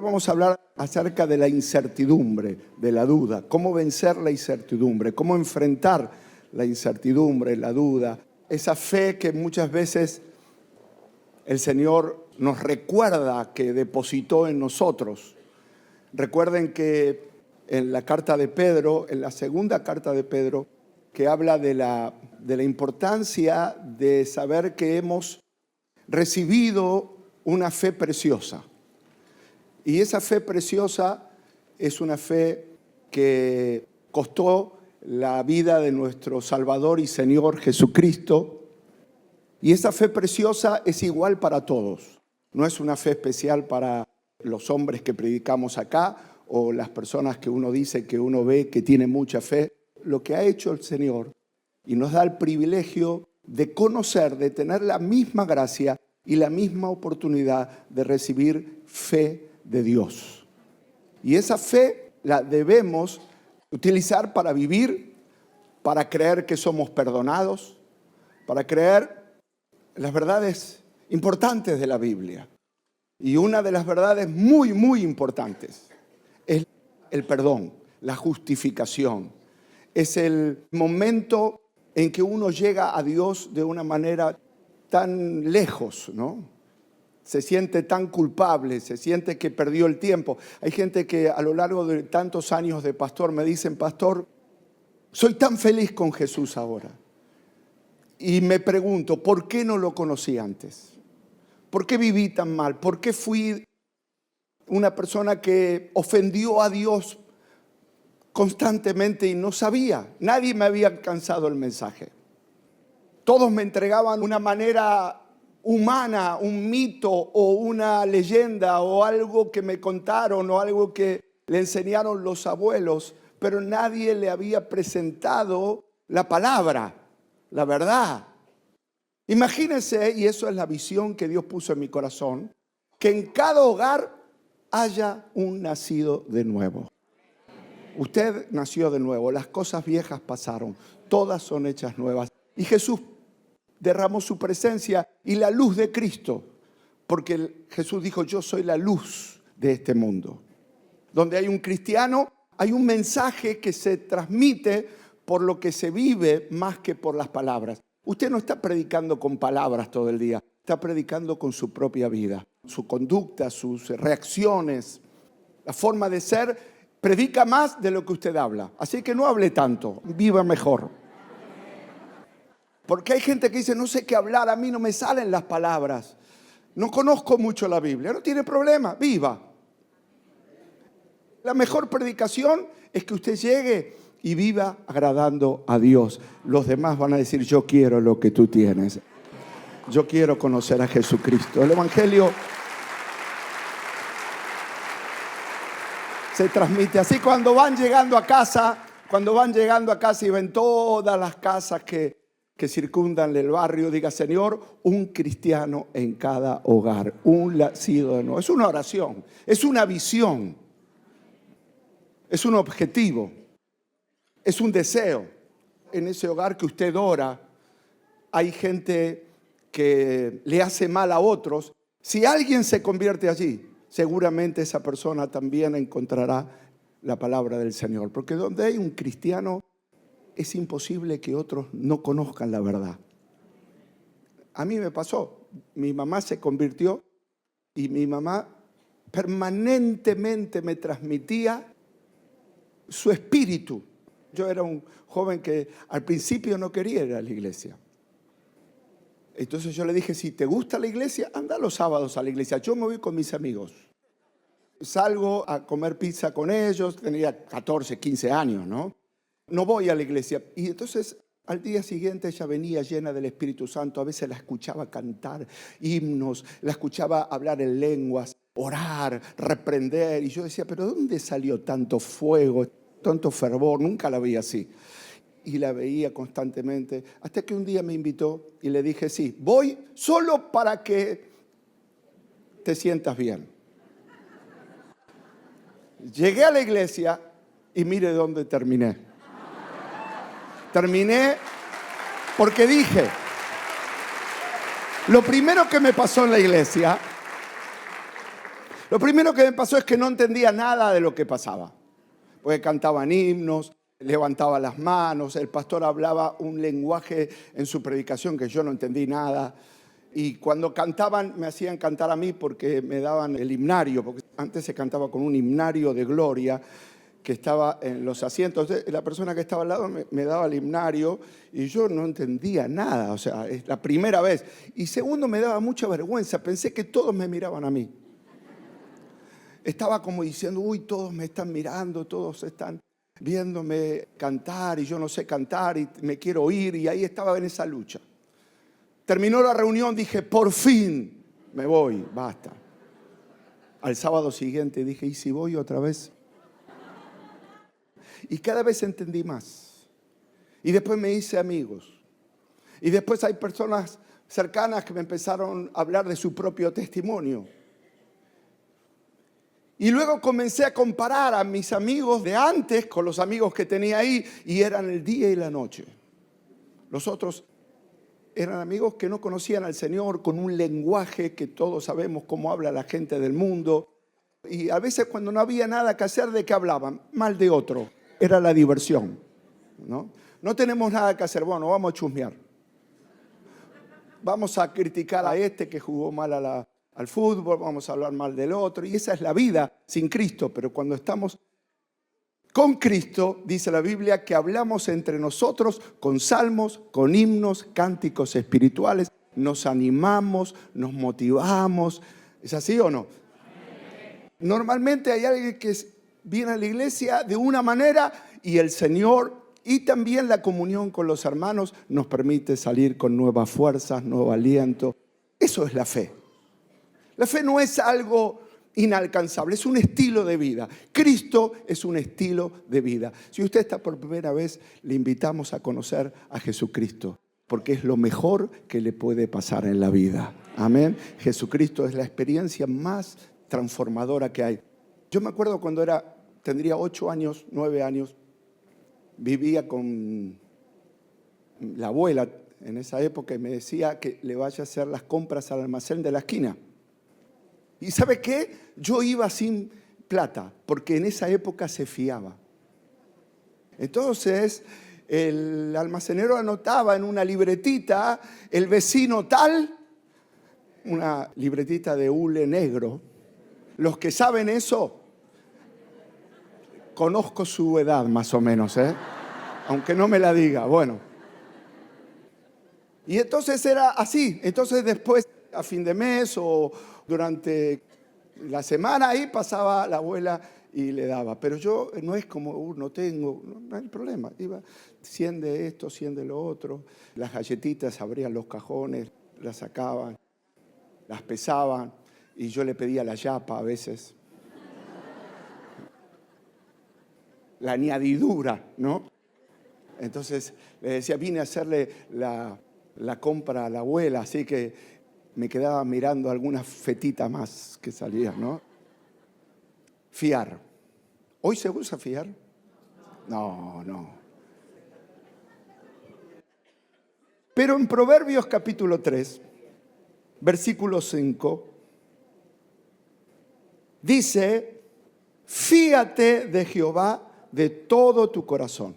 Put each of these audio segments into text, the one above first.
Vamos a hablar acerca de la incertidumbre, de la duda, cómo vencer la incertidumbre, cómo enfrentar la incertidumbre, la duda, esa fe que muchas veces el Señor nos recuerda que depositó en nosotros. Recuerden que en la carta de Pedro, en la segunda carta de Pedro, que habla de la importancia de saber que hemos recibido una fe preciosa. Y esa fe preciosa es una fe que costó la vida de nuestro Salvador y Señor Jesucristo. Y esa fe preciosa es igual para todos. No es una fe especial para los hombres que predicamos acá o las personas que uno dice que uno ve que tienen mucha fe. Lo que ha hecho el Señor y nos da el privilegio de conocer, de tener la misma gracia y la misma oportunidad de recibir fe de Dios. Y esa fe la debemos utilizar para vivir, para creer que somos perdonados, para creer las verdades importantes de la Biblia. Y una de las verdades muy, muy importantes es el perdón, la justificación. Es el momento en que uno llega a Dios de una manera tan lejos, ¿no? Se siente tan culpable, se siente que perdió el tiempo. Hay gente que a lo largo de tantos años de pastor me dicen: pastor, soy tan feliz con Jesús ahora. Y me pregunto, ¿por qué no lo conocí antes? ¿Por qué viví tan mal? ¿Por qué fui una persona que ofendió a Dios constantemente y no sabía? Nadie me había alcanzado el mensaje. Todos me entregaban una manera humana, un mito o una leyenda o algo que me contaron o algo que le enseñaron los abuelos, pero nadie le había presentado la palabra, la verdad. Imagínense, y eso es la visión que Dios puso en mi corazón, que en cada hogar haya un nacido de nuevo. Usted nació de nuevo, las cosas viejas pasaron, todas son hechas nuevas. Y Jesús derramó su presencia y la luz de Cristo, porque Jesús dijo: yo soy la luz de este mundo. Donde hay un cristiano, hay un mensaje que se transmite por lo que se vive más que por las palabras. Usted no está predicando con palabras todo el día, está predicando con su propia vida, su conducta, sus reacciones, la forma de ser. Predica más de lo que usted habla, así que no hable tanto, viva mejor. Porque hay gente que dice: no sé qué hablar, a mí no me salen las palabras, no conozco mucho la Biblia. No tiene problema, viva. La mejor predicación es que usted llegue y viva agradando a Dios. Los demás van a decir: yo quiero lo que tú tienes. Yo quiero conocer a Jesucristo. El Evangelio se transmite así. Cuando van llegando a casa y ven todas las casas que circundan el barrio, diga: Señor, un cristiano en cada hogar, un nacido de nuevo. Es una oración, es una visión, es un objetivo, es un deseo. En ese hogar que usted ora, hay gente que le hace mal a otros. Si alguien se convierte allí, seguramente esa persona también encontrará la palabra del Señor. Porque donde hay un cristiano, es imposible que otros no conozcan la verdad. A mí me pasó. Mi mamá se convirtió y mi mamá permanentemente me transmitía su espíritu. Yo era un joven que al principio no quería ir a la iglesia. Entonces yo le dije: si te gusta la iglesia, anda los sábados a la iglesia. Yo me voy con mis amigos. Salgo a comer pizza con ellos. Tenía 14, 15 años, ¿no? No voy a la iglesia. Y entonces al día siguiente ella venía llena del Espíritu Santo. A veces la escuchaba cantar himnos, la escuchaba hablar en lenguas, orar, reprender. Y yo decía: ¿pero dónde salió tanto fuego, tanto fervor? Nunca la vi así. Y la veía constantemente. Hasta que un día me invitó y le dije: sí, voy solo para que te sientas bien. Llegué a la iglesia y mire dónde terminé. Terminé porque dije: lo primero que me pasó en la iglesia Lo primero que me pasó es que no entendía nada de lo que pasaba. Porque cantaban himnos, levantaban las manos, el pastor hablaba un lenguaje en su predicación que yo no entendí nada. Y cuando cantaban, me hacían cantar a mí porque me daban el himnario, porque antes se cantaba con un himnario de gloria que estaba en los asientos. Entonces, la persona que estaba al lado me daba el himnario y yo no entendía nada, o sea, es la primera vez. Y segundo, me daba mucha vergüenza, pensé que todos me miraban a mí. Estaba como diciendo, uy, todos me están mirando, todos están viéndome cantar y yo no sé cantar y me quiero ir, y ahí estaba en esa lucha. Terminó la reunión, dije, por fin me voy, basta. Al sábado siguiente dije, ¿y si voy otra vez? Y cada vez entendí más. Y después me hice amigos. Y después hay personas cercanas que me empezaron a hablar de su propio testimonio. Y luego comencé a comparar a mis amigos de antes con los amigos que tenía ahí, y eran el día y la noche. Los otros eran amigos que no conocían al Señor, con un lenguaje que todos sabemos cómo habla la gente del mundo. Y a veces cuando no había nada que hacer, ¿de qué hablaban? Mal de otro. Era la diversión, ¿no? No tenemos nada que hacer, bueno, vamos a chusmear. Vamos a criticar a este que jugó mal al fútbol, vamos a hablar mal del otro. Y esa es la vida sin Cristo. Pero cuando estamos con Cristo, dice la Biblia, que hablamos entre nosotros con salmos, con himnos, cánticos espirituales. Nos animamos, nos motivamos. ¿Es así o no? Normalmente hay alguien que viene a la iglesia de una manera y el Señor y también la comunión con los hermanos nos permite salir con nuevas fuerzas, nuevo aliento. Eso es la fe. La fe no es algo inalcanzable, es un estilo de vida. Cristo es un estilo de vida. Si usted está por primera vez, le invitamos a conocer a Jesucristo, porque es lo mejor que le puede pasar en la vida. Amén. Jesucristo es la experiencia más transformadora que hay. Yo me acuerdo cuando tendría 8 años, 9 años, vivía con la abuela en esa época y me decía que le vaya a hacer las compras al almacén de la esquina. ¿Y sabe qué? Yo iba sin plata, porque en esa época se fiaba. Entonces, el almacenero anotaba en una libretita, el vecino tal, una libretita de hule negro. Los que saben eso, conozco su edad más o menos, aunque no me la diga, bueno. Y entonces era así. Entonces después, a fin de mes o durante la semana, ahí pasaba la abuela y le daba. Pero yo no es como, no tengo, no hay problema. Iba 100 de esto, 100 de lo otro. Las galletitas abrían los cajones, las sacaban, las pesaban y yo le pedía la yapa a veces. La añadidura, ¿no? Entonces le decía, vine a hacerle la compra a la abuela, así que me quedaba mirando algunas fetitas más que salían, ¿no? Fiar. ¿Hoy se usa fiar? No. Pero en Proverbios capítulo 3, versículo 5, dice, fíate de Jehová de todo tu corazón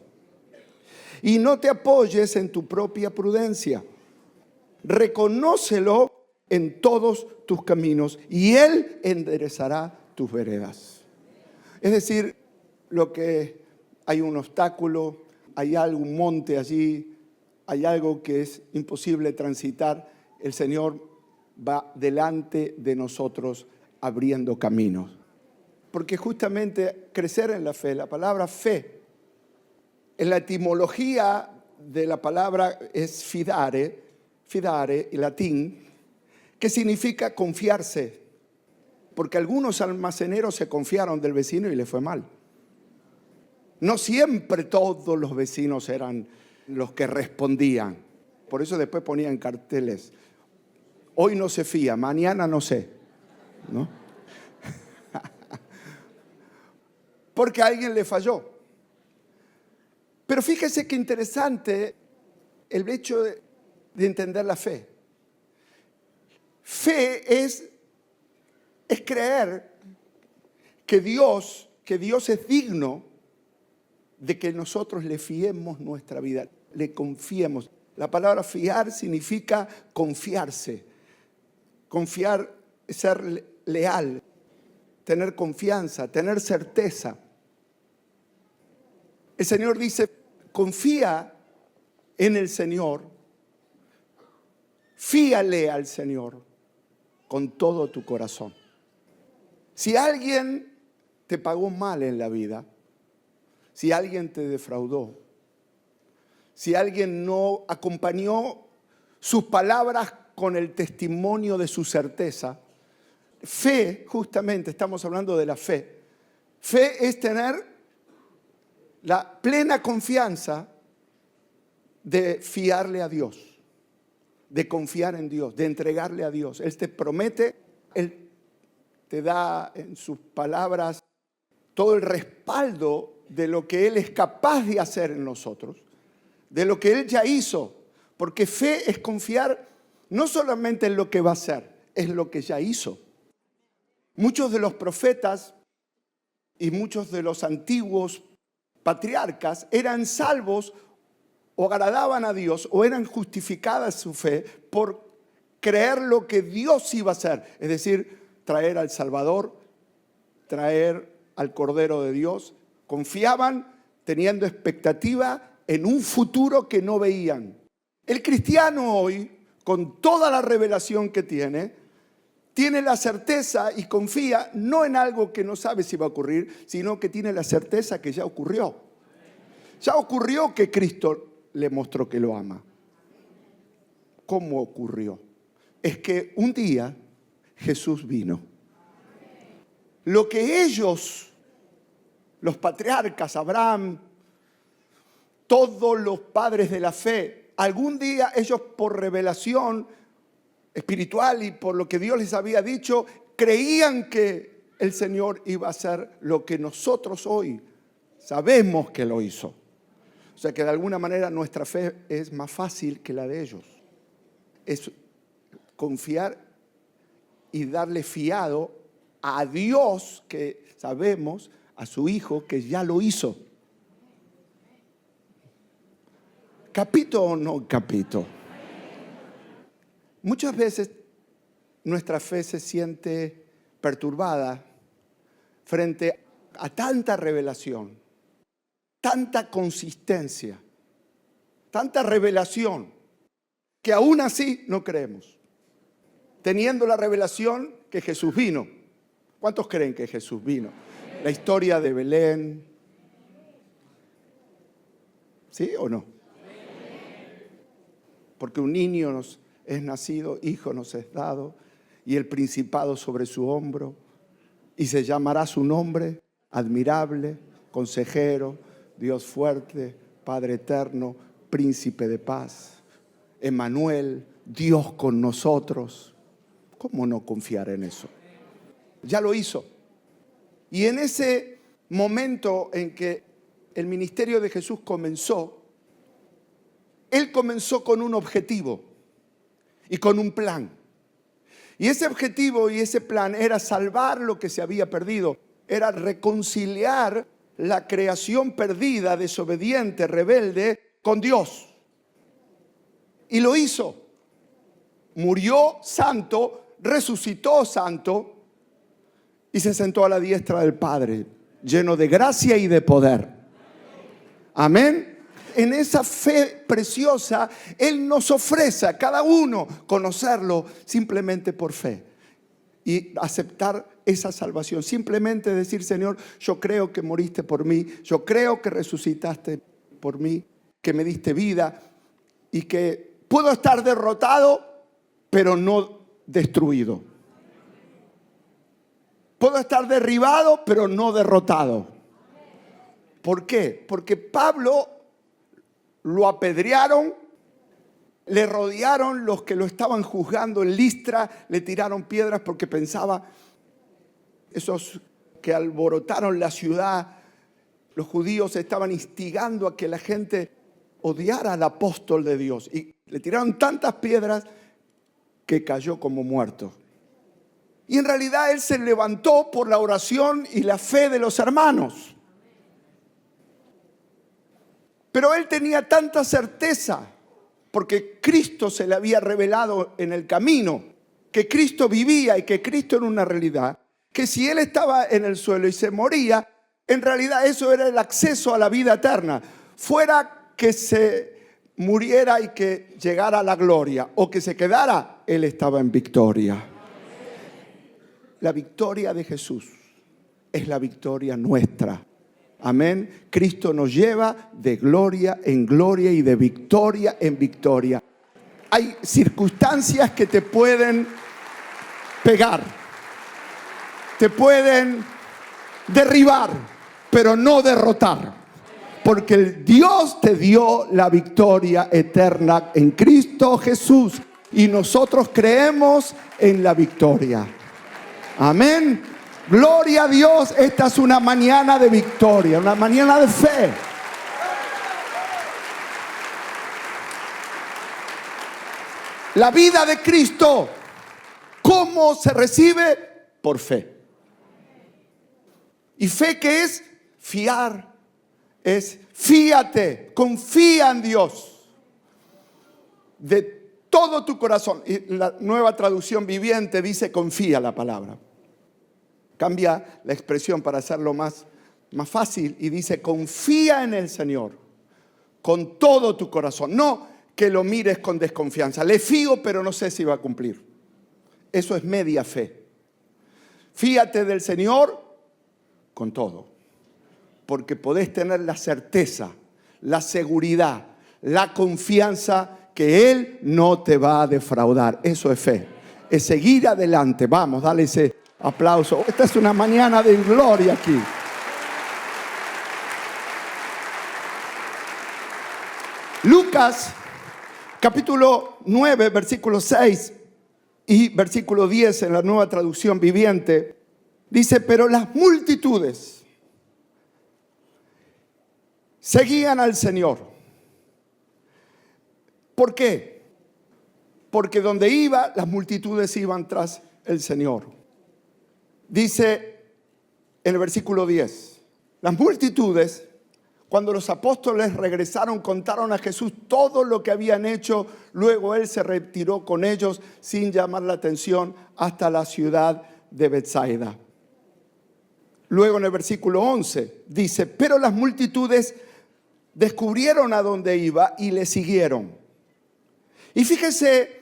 y no te apoyes en tu propia prudencia. Reconócelo en todos tus caminos y Él enderezará tus veredas. Es decir, hay un obstáculo, hay algún monte allí, hay algo que es imposible transitar, el Señor va delante de nosotros abriendo caminos. Porque justamente crecer en la fe, la palabra fe, en la etimología de la palabra es fidare, en latín, que significa confiarse. Porque algunos almaceneros se confiaron del vecino y le fue mal. No siempre todos los vecinos eran los que respondían. Por eso después ponían carteles. Hoy no se fía, mañana no sé, ¿no? Porque a alguien le falló. Pero fíjese qué interesante el hecho de entender la fe. Fe es creer que Dios es digno de que nosotros le fiemos nuestra vida, le confiemos. La palabra fiar significa confiarse. Confiar es ser leal, tener confianza, tener certeza. El Señor dice, confía en el Señor, fíale al Señor con todo tu corazón. Si alguien te pagó mal en la vida, si alguien te defraudó, si alguien no acompañó sus palabras con el testimonio de su certeza, fe, justamente estamos hablando de la fe. Fe es tener la plena confianza de fiarle a Dios, de confiar en Dios, de entregarle a Dios. Él te promete, Él te da en sus palabras todo el respaldo de lo que Él es capaz de hacer en nosotros, de lo que Él ya hizo. Porque fe es confiar no solamente en lo que va a hacer, es lo que ya hizo. Muchos de los profetas y muchos de los antiguos patriarcas eran salvos o agradaban a Dios o eran justificadas su fe por creer lo que Dios iba a hacer. Es decir, traer al Salvador, traer al Cordero de Dios. Confiaban teniendo expectativa en un futuro que no veían. El cristiano hoy, con toda la revelación que tiene la certeza y confía no en algo que no sabe si va a ocurrir, sino que tiene la certeza que ya ocurrió. Ya ocurrió que Cristo le mostró que lo ama. ¿Cómo ocurrió? Es que un día Jesús vino. Lo que ellos, los patriarcas, Abraham, todos los padres de la fe, algún día ellos por revelación espiritual y por lo que Dios les había dicho, creían que el Señor iba a hacer lo que nosotros hoy sabemos que lo hizo. O sea que de alguna manera nuestra fe es más fácil que la de ellos. Es confiar y darle fiado a Dios que sabemos, a su Hijo que ya lo hizo. ¿Capito o no capito? Muchas veces nuestra fe se siente perturbada frente a tanta revelación, tanta consistencia, tanta revelación, que aún así no creemos. Teniendo la revelación que Jesús vino. ¿Cuántos creen que Jesús vino? La historia de Belén. ¿Sí o no? Porque un niño nos es nacido, hijo nos es dado, y el principado sobre su hombro, y se llamará su nombre, admirable, consejero, Dios fuerte, Padre eterno, príncipe de paz, Emmanuel, Dios con nosotros. ¿Cómo no confiar en eso? Ya lo hizo. Y en ese momento en que el ministerio de Jesús comenzó, Él comenzó con un objetivo y con un plan. Y ese objetivo y ese plan era salvar lo que se había perdido, era reconciliar la creación perdida, desobediente, rebelde, con Dios. Y lo hizo. Murió santo, resucitó santo y se sentó a la diestra del Padre, lleno de gracia y de poder. Amén. En esa fe preciosa, Él nos ofrece a cada uno conocerlo simplemente por fe y aceptar esa salvación. Simplemente decir, Señor, yo creo que moriste por mí, yo creo que resucitaste por mí, que me diste vida y que puedo estar derrotado, pero no destruido. Puedo estar derribado, pero no derrotado. ¿Por qué? Porque Pablo lo apedrearon, le rodearon los que lo estaban juzgando en Listra, le tiraron piedras porque pensaba, esos que alborotaron la ciudad, los judíos estaban instigando a que la gente odiara al apóstol de Dios. Y le tiraron tantas piedras que cayó como muerto. Y en realidad él se levantó por la oración y la fe de los hermanos. Pero él tenía tanta certeza, porque Cristo se le había revelado en el camino, que Cristo vivía y que Cristo era una realidad, que si él estaba en el suelo y se moría, en realidad eso era el acceso a la vida eterna. Fuera que se muriera y que llegara a la gloria, o que se quedara, él estaba en victoria. La victoria de Jesús es la victoria nuestra. Amén. Cristo nos lleva de gloria en gloria y de victoria en victoria. Hay circunstancias que te pueden pegar, te pueden derribar, pero no derrotar. Porque el Dios te dio la victoria eterna en Cristo Jesús. Y nosotros creemos en la victoria. Amén. Gloria a Dios. Esta es una mañana de victoria, una mañana de fe. La vida de Cristo, ¿cómo se recibe? Por fe. ¿Y fe qué es? Fiar. Es fíate, confía en Dios de todo tu corazón. Y la Nueva Traducción Viviente dice confía la palabra. Cambia la expresión para hacerlo más fácil y dice confía en el Señor con todo tu corazón. No que lo mires con desconfianza. Le fío, pero no sé si va a cumplir. Eso es media fe. Fíate del Señor con todo. Porque podés tener la certeza, la seguridad, la confianza que Él no te va a defraudar. Eso es fe. Es seguir adelante. Vamos, dale ese aplauso. Esta es una mañana de gloria aquí. Lucas, capítulo 9, versículo 6 y versículo 10 en la Nueva Traducción Viviente, dice, pero las multitudes seguían al Señor. ¿Por qué? Porque donde iba, las multitudes iban tras el Señor. Dice en el versículo 10, las multitudes, cuando los apóstoles regresaron, contaron a Jesús todo lo que habían hecho. Luego Él se retiró con ellos sin llamar la atención hasta la ciudad de Betsaida. Luego en el versículo 11 dice, pero las multitudes descubrieron a dónde iba y le siguieron. Y fíjese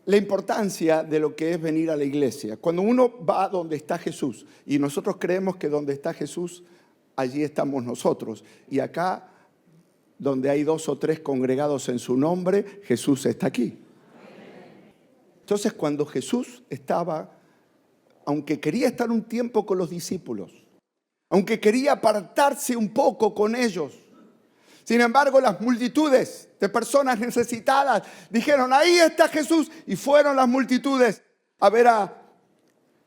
la importancia de lo que es venir a la iglesia. Cuando uno va a donde está Jesús, y nosotros creemos que donde está Jesús, allí estamos nosotros. Y acá, donde hay 2 o 3 congregados en su nombre, Jesús está aquí. Entonces, cuando Jesús estaba, aunque quería estar un tiempo con los discípulos, aunque quería apartarse un poco con ellos, sin embargo, las multitudes de personas necesitadas dijeron, ahí está Jesús. Y fueron las multitudes a ver a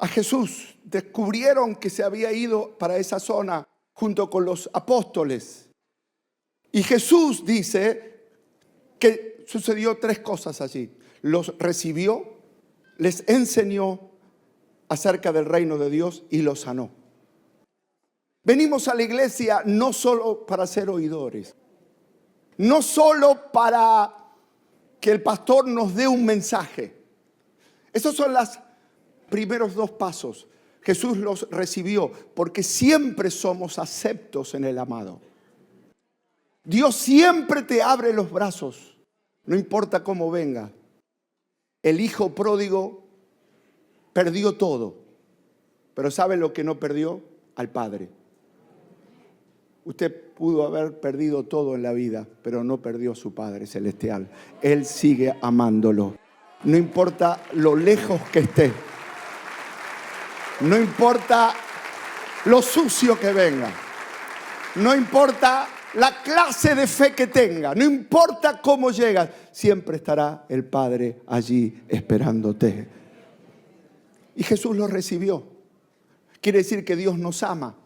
Jesús. Descubrieron que se había ido para esa zona junto con los apóstoles. Y Jesús dice que sucedió 3 cosas allí. Los recibió, les enseñó acerca del reino de Dios y los sanó. Venimos a la iglesia no solo para ser oidores. No solo para que el pastor nos dé un mensaje. Esos son los primeros 2 pasos. Jesús los recibió porque siempre somos aceptos en el amado. Dios siempre te abre los brazos, no importa cómo venga. El hijo pródigo perdió todo, pero ¿sabe lo que no perdió? Al Padre. Usted pudo haber perdido todo en la vida, pero no perdió a su Padre Celestial. Él sigue amándolo. No importa lo lejos que esté. No importa lo sucio que venga. No importa la clase de fe que tenga. No importa cómo llegas. Siempre estará el Padre allí esperándote. Y Jesús lo recibió. Quiere decir que Dios nos ama.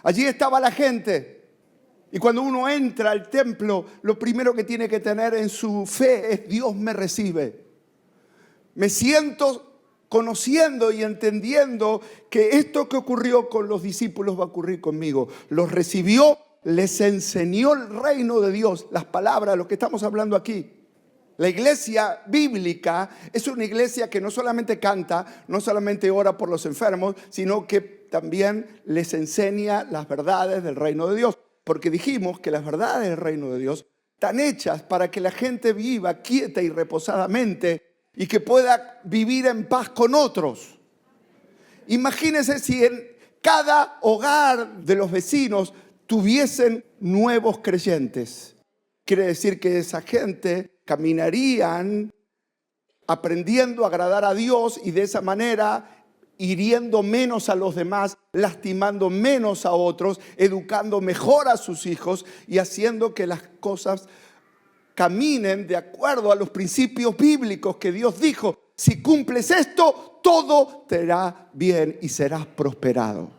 Allí estaba la gente. Y cuando uno entra al templo, lo primero que tiene que tener en su fe es Dios me recibe. Me siento conociendo y entendiendo que esto que ocurrió con los discípulos va a ocurrir conmigo. Los recibió, les enseñó el reino de Dios, las palabras, lo que estamos hablando aquí. La iglesia bíblica es una iglesia que no solamente canta, no solamente ora por los enfermos, sino que también les enseña las verdades del reino de Dios. Porque dijimos que las verdades del reino de Dios están hechas para que la gente viva quieta y reposadamente y que pueda vivir en paz con otros. Imagínense si en cada hogar de los vecinos tuviesen nuevos creyentes. Quiere decir que esa gente caminarían aprendiendo a agradar a Dios y de esa manera hiriendo menos a los demás, lastimando menos a otros, educando mejor a sus hijos y haciendo que las cosas caminen de acuerdo a los principios bíblicos que Dios dijo. Si cumples esto, todo te irá bien y serás prosperado.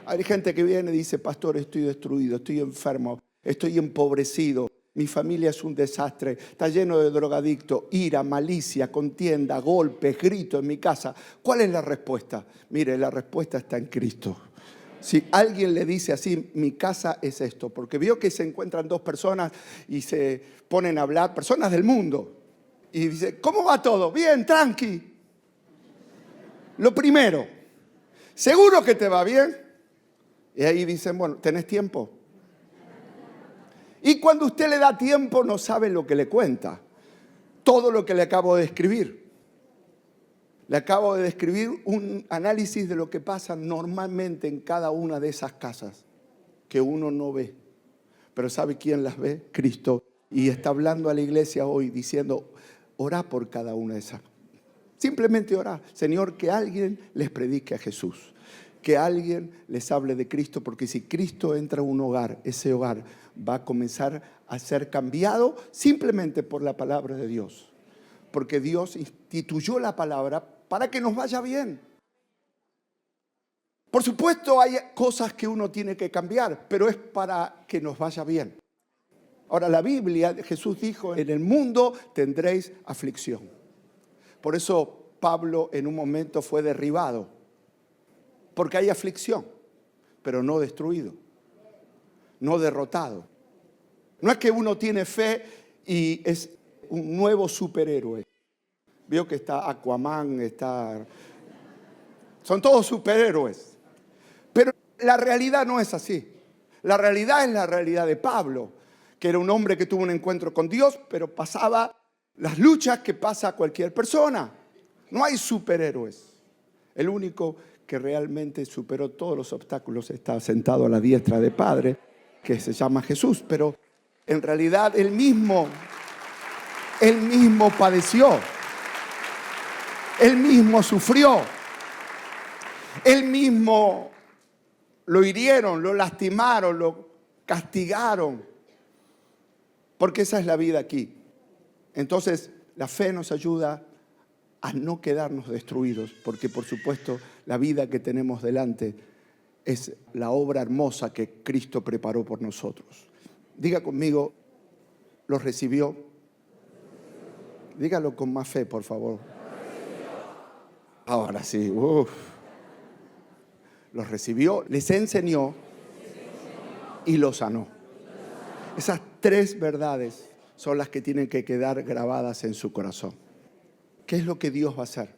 Hay gente que viene y dice: pastor, estoy destruido, estoy enfermo, estoy empobrecido, mi familia es un desastre, está lleno de drogadictos, ira, malicia, contienda, golpes, gritos en mi casa. ¿Cuál es la respuesta? Mire, la respuesta está en Cristo. Si alguien le dice así: mi casa es esto, porque vio que se encuentran dos personas y se ponen a hablar, personas del mundo, y dice: ¿cómo va todo? Bien, tranqui. Lo primero, ¿seguro que te va bien? Y ahí dicen: bueno, ¿tenés tiempo? Y cuando usted le da tiempo, no sabe lo que le cuenta. Todo lo que le acabo de describir. Le acabo de describir un análisis de lo que pasa normalmente en cada una de esas casas que uno no ve. Pero ¿sabe quién las ve? Cristo. Y está hablando a la iglesia hoy diciendo: orá por cada una de esas. Simplemente orá. Señor, que alguien les predique a Jesús. Que alguien les hable de Cristo, porque si Cristo entra a un hogar, ese hogar va a comenzar a ser cambiado simplemente por la palabra de Dios. Porque Dios instituyó la palabra para que nos vaya bien. Por supuesto, hay cosas que uno tiene que cambiar, pero es para que nos vaya bien. Ahora, la Biblia, Jesús dijo: en el mundo tendréis aflicción. Por eso Pablo en un momento fue derribado. Porque hay aflicción, pero no destruido, no derrotado. No es que uno tiene fe y es un nuevo superhéroe. Vio que está Aquaman, son todos superhéroes. Pero la realidad no es así. La realidad es la realidad de Pablo, que era un hombre que tuvo un encuentro con Dios, pero pasaba las luchas que pasa cualquier persona. No hay superhéroes. El único que realmente superó todos los obstáculos está sentado a la diestra del Padre, que se llama Jesús. Pero en realidad él mismo padeció. Él mismo sufrió. Él mismo lo hirieron, lo lastimaron, lo castigaron. Porque esa es la vida aquí. Entonces, la fe nos ayuda a no quedarnos destruidos, porque por supuesto la vida que tenemos delante es la obra hermosa que Cristo preparó por nosotros. Diga conmigo: ¿los recibió? Dígalo con más fe, por favor. Ahora sí, los recibió, les enseñó y los sanó. Esas tres verdades son las que tienen que quedar grabadas en su corazón. ¿Qué es lo que Dios va a hacer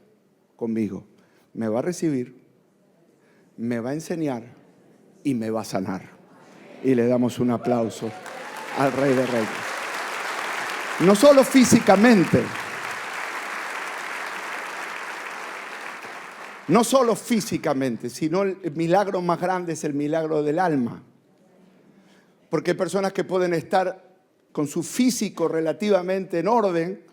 conmigo? Me va a recibir, me va a enseñar y me va a sanar. Y le damos un aplauso al Rey de Reyes. No solo físicamente, sino el milagro más grande es el milagro del alma. Porque hay personas que pueden estar con su físico relativamente en orden,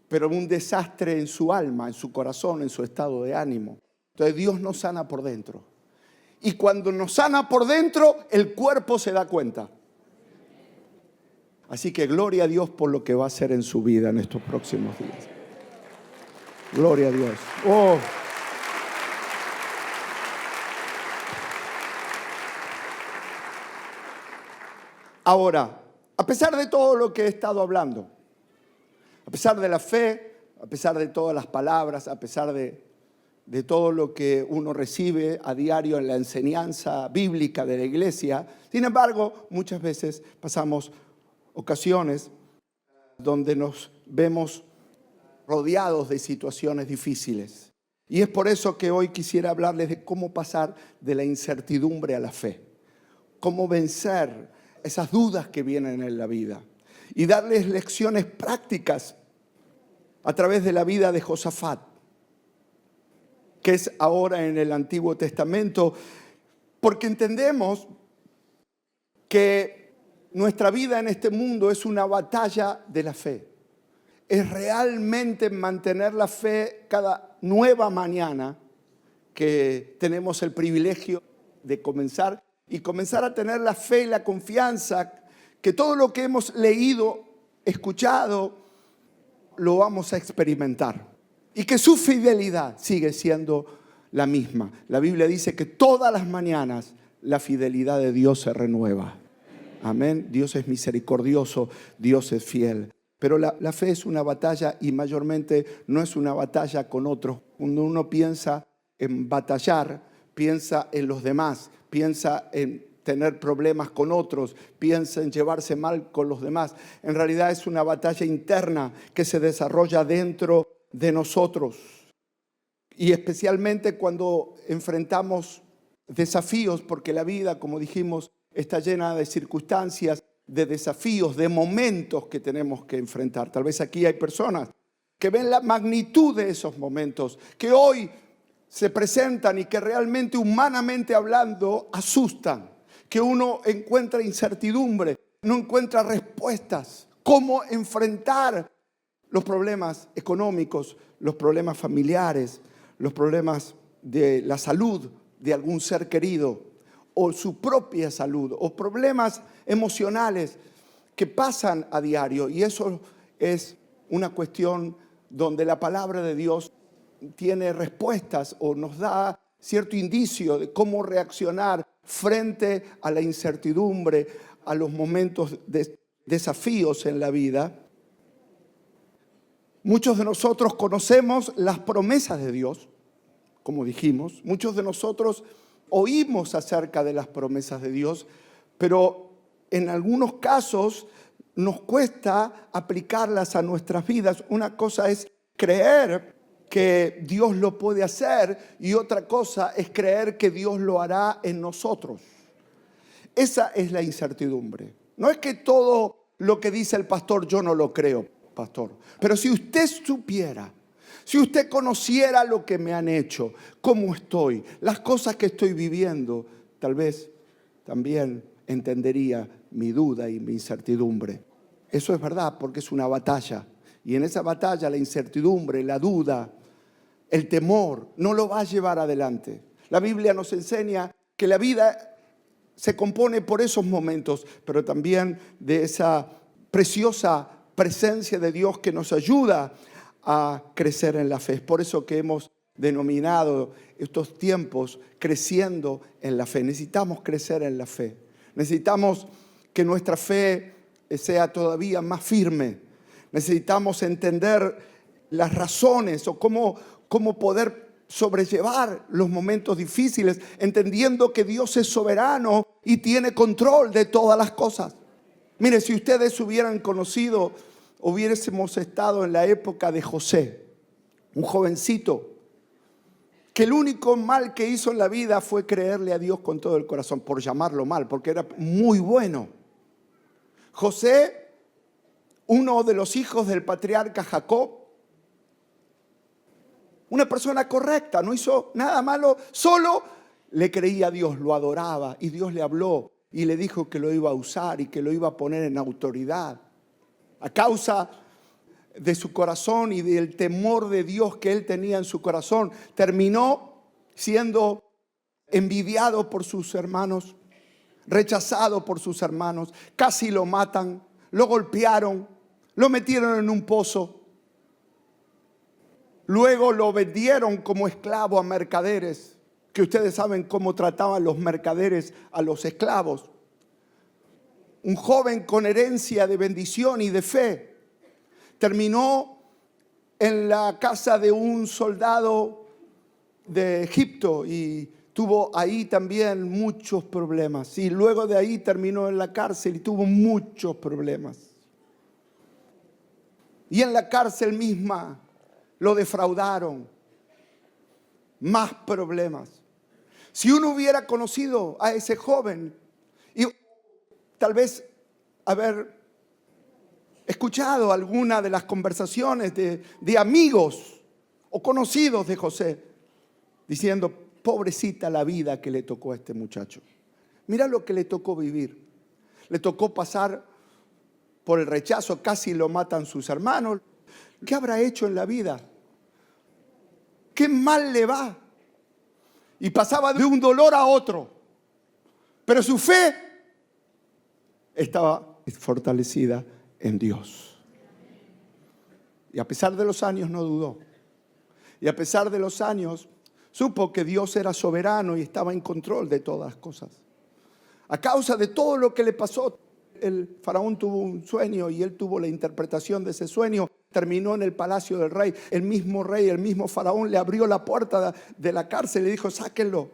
pero un desastre en su alma, en su corazón, en su estado de ánimo. Entonces Dios nos sana por dentro. Y cuando nos sana por dentro, el cuerpo se da cuenta. Así que gloria a Dios por lo que va a hacer en su vida en estos próximos días. Gloria a Dios. Oh. Ahora, a pesar de todo lo que he estado hablando, a pesar de la fe, a pesar de todas las palabras, a pesar de de todo lo que uno recibe a diario en la enseñanza bíblica de la iglesia. Sin embargo, muchas veces pasamos ocasiones donde nos vemos rodeados de situaciones difíciles. Y es por eso que hoy quisiera hablarles de cómo pasar de la incertidumbre a la fe. Cómo vencer esas dudas que vienen en la vida. Y darles lecciones prácticas a través de la vida de Josafat, que es ahora en el Antiguo Testamento, porque entendemos que nuestra vida en este mundo es una batalla de la fe. Es realmente mantener la fe cada nueva mañana que tenemos el privilegio de comenzar a tener la fe y la confianza que todo lo que hemos leído, escuchado, lo vamos a experimentar. Y que su fidelidad sigue siendo la misma. La Biblia dice que todas las mañanas la fidelidad de Dios se renueva. Amén. Dios es misericordioso, Dios es fiel. Pero la fe es una batalla y mayormente no es una batalla con otros. Cuando uno piensa en batallar, piensa en los demás, piensa en tener problemas con otros, piensa en llevarse mal con los demás. En realidad es una batalla interna que se desarrolla dentro de nosotros. Y especialmente cuando enfrentamos desafíos, porque la vida, como dijimos, está llena de circunstancias, de desafíos, de momentos que tenemos que enfrentar. Tal vez aquí hay personas que ven la magnitud de esos momentos, que hoy se presentan y que realmente, humanamente hablando, asustan. Que uno encuentra incertidumbre, no encuentra respuestas. Cómo enfrentar los problemas económicos, los problemas familiares, los problemas de la salud de algún ser querido, o su propia salud, o problemas emocionales que pasan a diario. Y eso es una cuestión donde la palabra de Dios tiene respuestas o nos da cierto indicio de cómo reaccionar frente a la incertidumbre, a los momentos de desafíos en la vida. Muchos de nosotros conocemos las promesas de Dios, como dijimos. Muchos de nosotros oímos acerca de las promesas de Dios, pero en algunos casos nos cuesta aplicarlas a nuestras vidas. Una cosa es creer que Dios lo puede hacer y otra cosa es creer que Dios lo hará en nosotros. Esa es la incertidumbre. No es que todo lo que dice el pastor yo no lo creo, pastor. Pero si usted supiera, si usted conociera lo que me han hecho, cómo estoy, las cosas que estoy viviendo, tal vez también entendería mi duda y mi incertidumbre. Eso es verdad, porque es una batalla. Y en esa batalla la incertidumbre, la duda, el temor no lo va a llevar adelante. La Biblia nos enseña que la vida se compone por esos momentos, pero también de esa preciosa presencia de Dios que nos ayuda a crecer en la fe. Es por eso que hemos denominado estos tiempos creciendo en la fe. Necesitamos crecer en la fe. Necesitamos que nuestra fe sea todavía más firme. Necesitamos entender las razones o cómo poder sobrellevar los momentos difíciles, entendiendo que Dios es soberano y tiene control de todas las cosas. Mire, si ustedes hubieran conocido, hubiésemos estado en la época de José, un jovencito, que el único mal que hizo en la vida fue creerle a Dios con todo el corazón, por llamarlo mal, porque era muy bueno. José, uno de los hijos del patriarca Jacob, una persona correcta, no hizo nada malo, solo le creía a Dios, lo adoraba y Dios le habló y le dijo que lo iba a usar y que lo iba a poner en autoridad. A causa de su corazón y del temor de Dios que él tenía en su corazón, terminó siendo envidiado por sus hermanos, rechazado por sus hermanos, casi lo matan, lo golpearon, lo metieron en un pozo. Luego lo vendieron como esclavo a mercaderes, que ustedes saben cómo trataban los mercaderes a los esclavos. Un joven con herencia de bendición y de fe terminó en la casa de un soldado de Egipto y tuvo ahí también muchos problemas. Y luego de ahí terminó en la cárcel y tuvo muchos problemas. Y en la cárcel misma lo defraudaron. Más problemas. Si uno hubiera conocido a ese joven y tal vez haber escuchado alguna de las conversaciones de amigos o conocidos de José, diciendo, pobrecita la vida que le tocó a este muchacho. Mira lo que le tocó vivir. Le tocó pasar por el rechazo, casi lo matan sus hermanos. ¿Qué habrá hecho en la vida? ¿Qué mal le va? Y pasaba de un dolor a otro. Pero su fe estaba fortalecida en Dios. Y a pesar de los años no dudó. Y a pesar de los años supo que Dios era soberano y estaba en control de todas las cosas. A causa de todo lo que le pasó, el faraón tuvo un sueño y él tuvo la interpretación de ese sueño. Terminó en el palacio del rey. El mismo rey, el mismo faraón le abrió la puerta de la cárcel y le dijo, sáquenlo.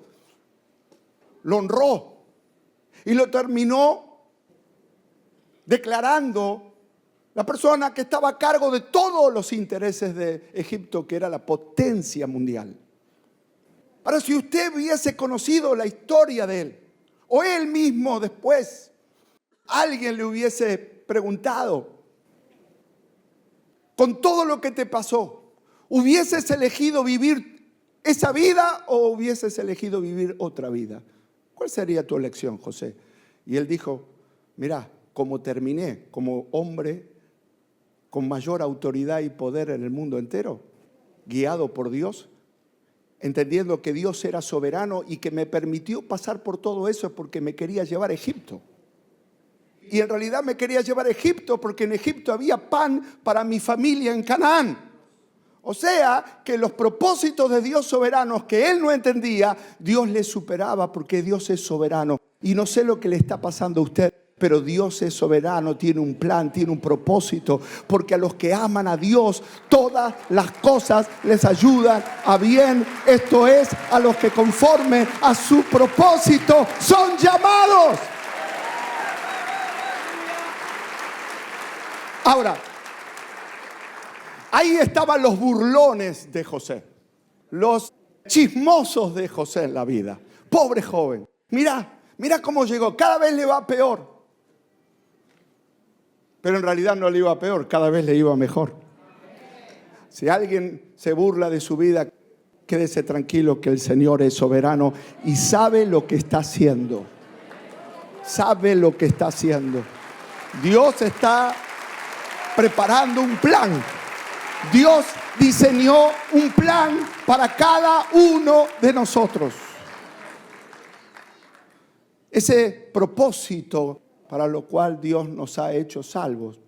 Lo honró y lo terminó declarando la persona que estaba a cargo de todos los intereses de Egipto, que era la potencia mundial. Ahora, si usted hubiese conocido la historia de él, o él mismo después, alguien le hubiese preguntado, con todo lo que te pasó, ¿hubieses elegido vivir esa vida o hubieses elegido vivir otra vida? ¿Cuál sería tu elección, José? Y él dijo, mira, como terminé como hombre con mayor autoridad y poder en el mundo entero, guiado por Dios, entendiendo que Dios era soberano y que me permitió pasar por todo eso porque me quería llevar a Egipto. Y en realidad me quería llevar a Egipto porque en Egipto había pan para mi familia en Canaán. O sea que los propósitos de Dios soberanos que él no entendía, Dios le superaba porque Dios es soberano. Y no sé lo que le está pasando a usted, pero Dios es soberano, tiene un plan, tiene un propósito. Porque a los que aman a Dios, todas las cosas les ayudan a bien. Esto es, a los que conforme a su propósito son llamados. Ahora, ahí estaban los burlones de José, los chismosos de José en la vida. Pobre joven, mira cómo llegó, cada vez le va peor. Pero en realidad no le iba peor, cada vez le iba mejor. Si alguien se burla de su vida, quédese tranquilo que el Señor es soberano y sabe lo que está haciendo. Sabe lo que está haciendo. Dios está preparando un plan. Dios diseñó un plan para cada uno de nosotros. Ese propósito para lo cual Dios nos ha hecho salvos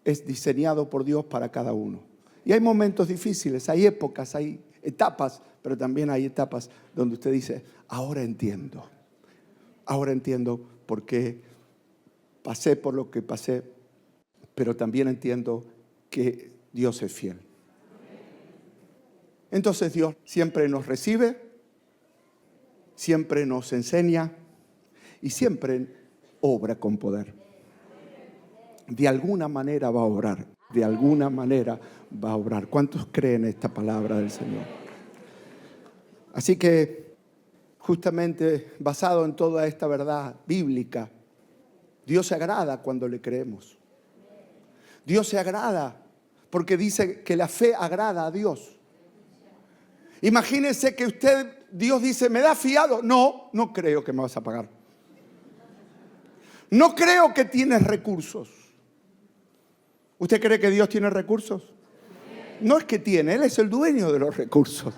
es diseñado por Dios para cada uno. Y hay momentos difíciles, hay épocas, hay etapas, pero también hay etapas donde usted dice, ahora entiendo por qué pasé por lo que pasé, pero también entiendo que Dios es fiel. Entonces Dios siempre nos recibe, siempre nos enseña y siempre obra con poder. De alguna manera va a obrar, de alguna manera va a obrar. ¿Cuántos creen esta palabra del Señor? Así que, justamente basado en toda esta verdad bíblica, Dios se agrada cuando le creemos. Dios se agrada porque dice que la fe agrada a Dios. Imagínese que Dios dice, ¿me da fiado? No creo que me vas a pagar. No creo que tienes recursos. ¿Usted cree que Dios tiene recursos? No es que tiene, Él es el dueño de los recursos.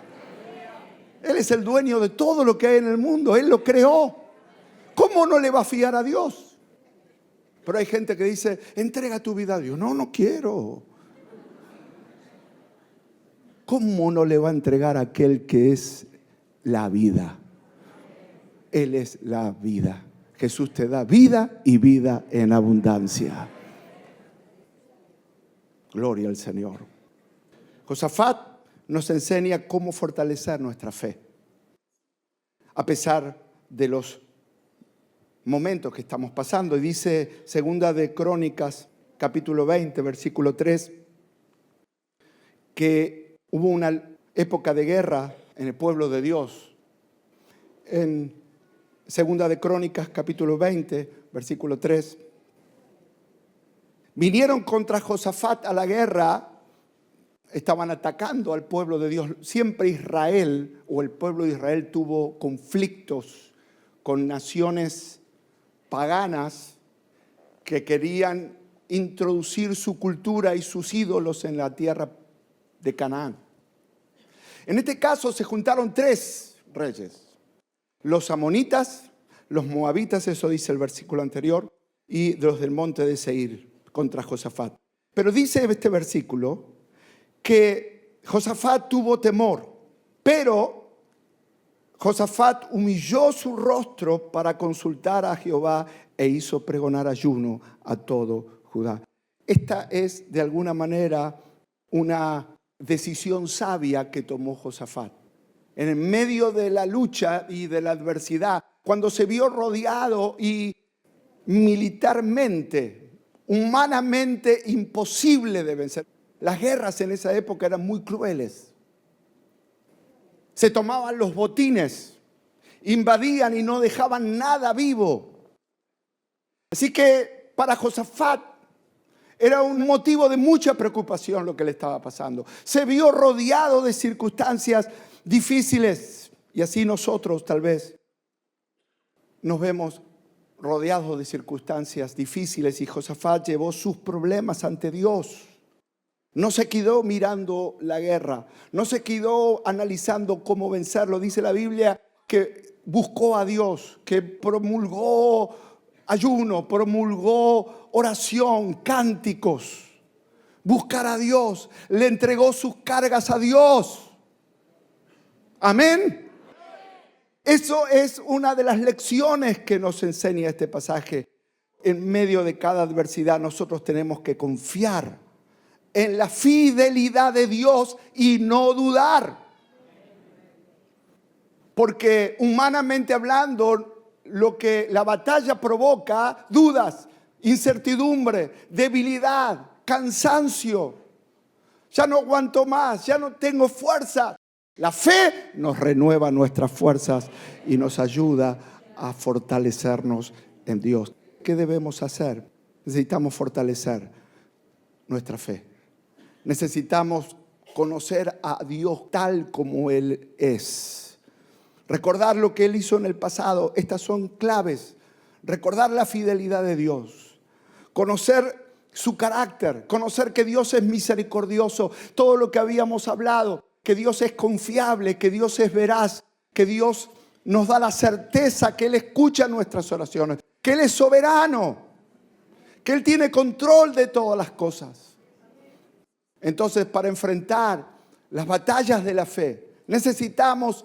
Él es el dueño de todo lo que hay en el mundo. Él lo creó. ¿Cómo no le va a fiar a Dios? Pero hay gente que dice, entrega tu vida a Dios. No quiero. ¿Cómo no le va a entregar a aquel que es la vida? Él es la vida. Jesús te da vida y vida en abundancia. Gloria al Señor. Josafat nos enseña cómo fortalecer nuestra fe, a pesar de los momentos que estamos pasando. Y dice Segunda de Crónicas, capítulo 20, versículo 3, que hubo una época de guerra en el pueblo de Dios. En Segunda de Crónicas, capítulo 20, versículo 3. Vinieron contra Josafat a la guerra, estaban atacando al pueblo de Dios. Siempre Israel, o el pueblo de Israel, tuvo conflictos con naciones paganas que querían introducir su cultura y sus ídolos en la tierra de Canaán. En este caso se juntaron 3 reyes: los amonitas, los moabitas, eso dice el versículo anterior, y los del monte de Seir contra Josafat. Pero dice este versículo que Josafat tuvo temor, pero Josafat humilló su rostro para consultar a Jehová e hizo pregonar ayuno a todo Judá. Esta es de alguna manera una decisión sabia que tomó Josafat. En el medio de la lucha y de la adversidad, cuando se vio rodeado y militarmente, humanamente imposible de vencer. Las guerras en esa época eran muy crueles. Se tomaban los botines, invadían y no dejaban nada vivo. Así que para Josafat era un motivo de mucha preocupación lo que le estaba pasando. Se vio rodeado de circunstancias difíciles, y así nosotros tal vez nos vemos rodeados de circunstancias difíciles, y Josafat llevó sus problemas ante Dios. No se quedó mirando la guerra, no se quedó analizando cómo vencerlo. Dice la Biblia que buscó a Dios, que promulgó ayuno, promulgó oración, cánticos. Buscar a Dios, le entregó sus cargas a Dios. Amén. Eso es una de las lecciones que nos enseña este pasaje. En medio de cada adversidad nosotros tenemos que confiar en la fidelidad de Dios y no dudar. Porque humanamente hablando, lo que la batalla provoca: dudas, incertidumbre, debilidad, cansancio. Ya no aguanto más, ya no tengo fuerza. La fe nos renueva nuestras fuerzas y nos ayuda a fortalecernos en Dios. ¿Qué debemos hacer? Necesitamos fortalecer nuestra fe. Necesitamos conocer a Dios tal como Él es. Recordar lo que Él hizo en el pasado. Estas son claves. Recordar la fidelidad de Dios. Conocer su carácter. Conocer que Dios es misericordioso. Todo lo que habíamos hablado. Que Dios es confiable. Que Dios es veraz. Que Dios nos da la certeza que Él escucha nuestras oraciones. Que Él es soberano. Que Él tiene control de todas las cosas. Entonces, para enfrentar las batallas de la fe, necesitamos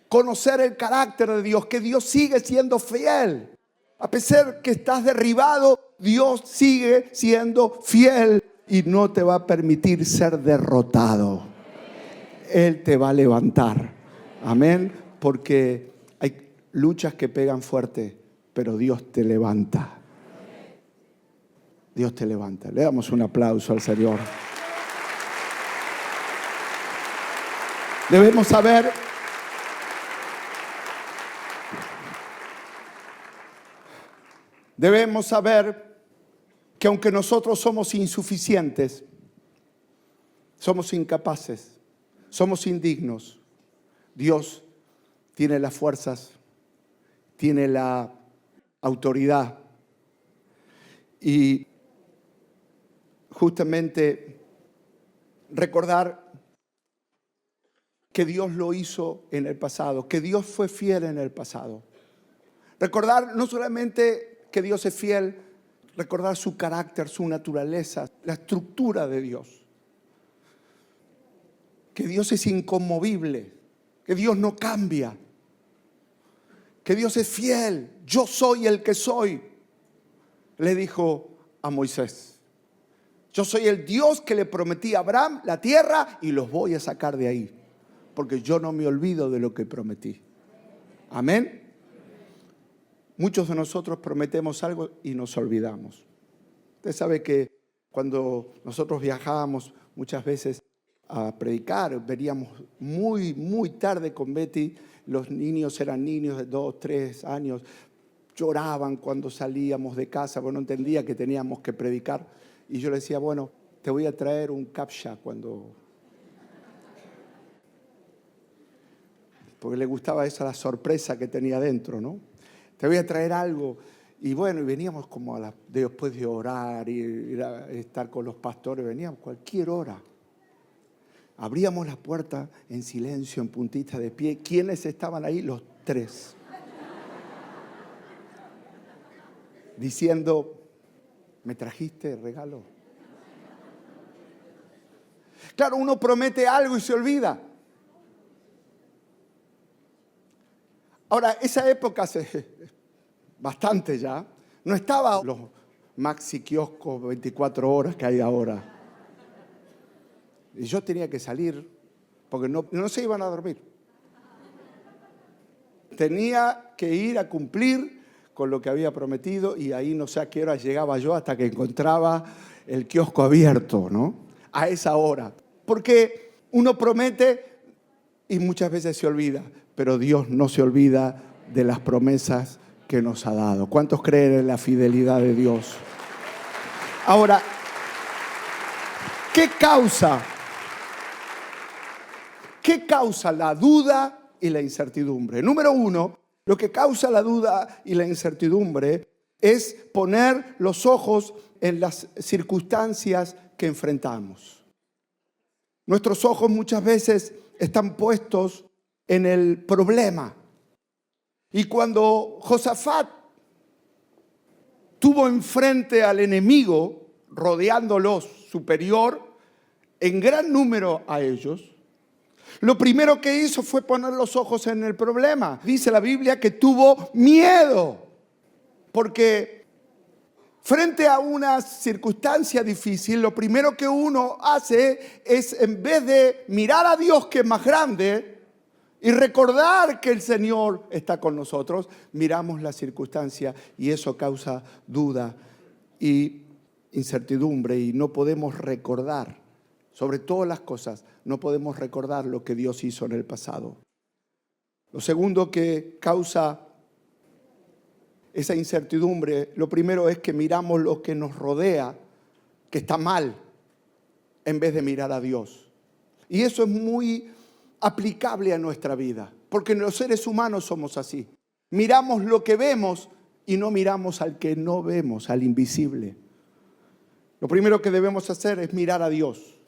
conocer el carácter de Dios, que Dios sigue siendo fiel. A pesar que estás derribado, Dios sigue siendo fiel y no te va a permitir ser derrotado. Él te va a levantar. Amén. Porque hay luchas que pegan fuerte, pero Dios te levanta. Dios te levanta. Le damos un aplauso al Señor. Debemos saber que aunque nosotros somos insuficientes, somos incapaces, somos indignos, Dios tiene las fuerzas, tiene la autoridad. Y justamente recordar que Dios lo hizo en el pasado, que Dios fue fiel en el pasado. Recordar no solamente que Dios es fiel, recordar su carácter, su naturaleza, la estructura de Dios. Que Dios es inconmovible, que Dios no cambia, que Dios es fiel. Yo soy el que soy, le dijo a Moisés. Yo soy el Dios que le prometí a Abraham la tierra y los voy a sacar de ahí. Porque yo no me olvido de lo que prometí. Amén. Muchos de nosotros prometemos algo y nos olvidamos. Usted sabe que cuando nosotros viajábamos muchas veces a predicar, veníamos muy tarde con Betty. Los niños eran niños de 2, 3 años. Lloraban cuando salíamos de casa, porque no entendía que teníamos que predicar. Y yo le decía, bueno, te voy a traer un captcha cuando... Porque le gustaba esa la sorpresa que tenía dentro, ¿no? Te voy a traer algo. Y bueno, y veníamos como después de orar y ir a estar con los pastores, veníamos cualquier hora. Abríamos la puerta en silencio, en puntita de pie. ¿Quiénes estaban ahí? Los 3. Diciendo, ¿me trajiste regalo? Claro, uno promete algo y se olvida. Ahora, esa época hace bastante ya, no estaba los maxi kioscos 24 horas que hay ahora. Y yo tenía que salir porque no se iban a dormir. Tenía que ir a cumplir con lo que había prometido y ahí no sé a qué hora llegaba yo hasta que encontraba el kiosco abierto, ¿no? A esa hora. Porque uno promete y muchas veces se olvida, pero Dios no se olvida de las promesas que nos ha dado. ¿Cuántos creen en la fidelidad de Dios? Ahora, ¿qué causa la duda y la incertidumbre? Número 1, lo que causa la duda y la incertidumbre es poner los ojos en las circunstancias que enfrentamos. Nuestros ojos muchas veces están puestos en el problema. Y cuando Josafat tuvo enfrente al enemigo, rodeándolos superior, en gran número a ellos, lo primero que hizo fue poner los ojos en el problema. Dice la Biblia que tuvo miedo, porque frente a una circunstancia difícil, lo primero que uno hace es, en vez de mirar a Dios, que es más grande, y recordar que el Señor está con nosotros, miramos la circunstancia y eso causa duda y incertidumbre y no podemos recordar, sobre todas las cosas, no podemos recordar lo que Dios hizo en el pasado. Lo segundo que causa esa incertidumbre, lo primero es que miramos lo que nos rodea, que está mal, en vez de mirar a Dios. Y eso es muy aplicable a nuestra vida, porque los seres humanos somos así. Miramos lo que vemos y no miramos al que no vemos, al invisible. Lo primero que debemos hacer es mirar a Dios,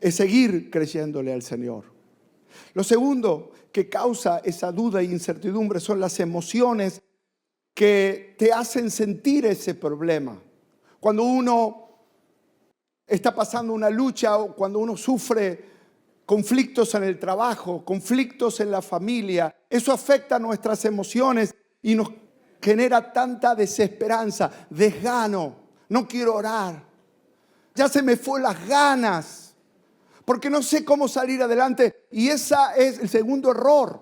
es seguir creyéndole al Señor. Lo segundo que causa esa duda e incertidumbre son las emociones que te hacen sentir ese problema. Cuando uno está pasando una lucha o cuando uno sufre conflictos en el trabajo, conflictos en la familia, eso afecta nuestras emociones y nos genera tanta desesperanza, desgano, no quiero orar, ya se me fue las ganas, porque no sé cómo salir adelante. Y ese es el segundo error,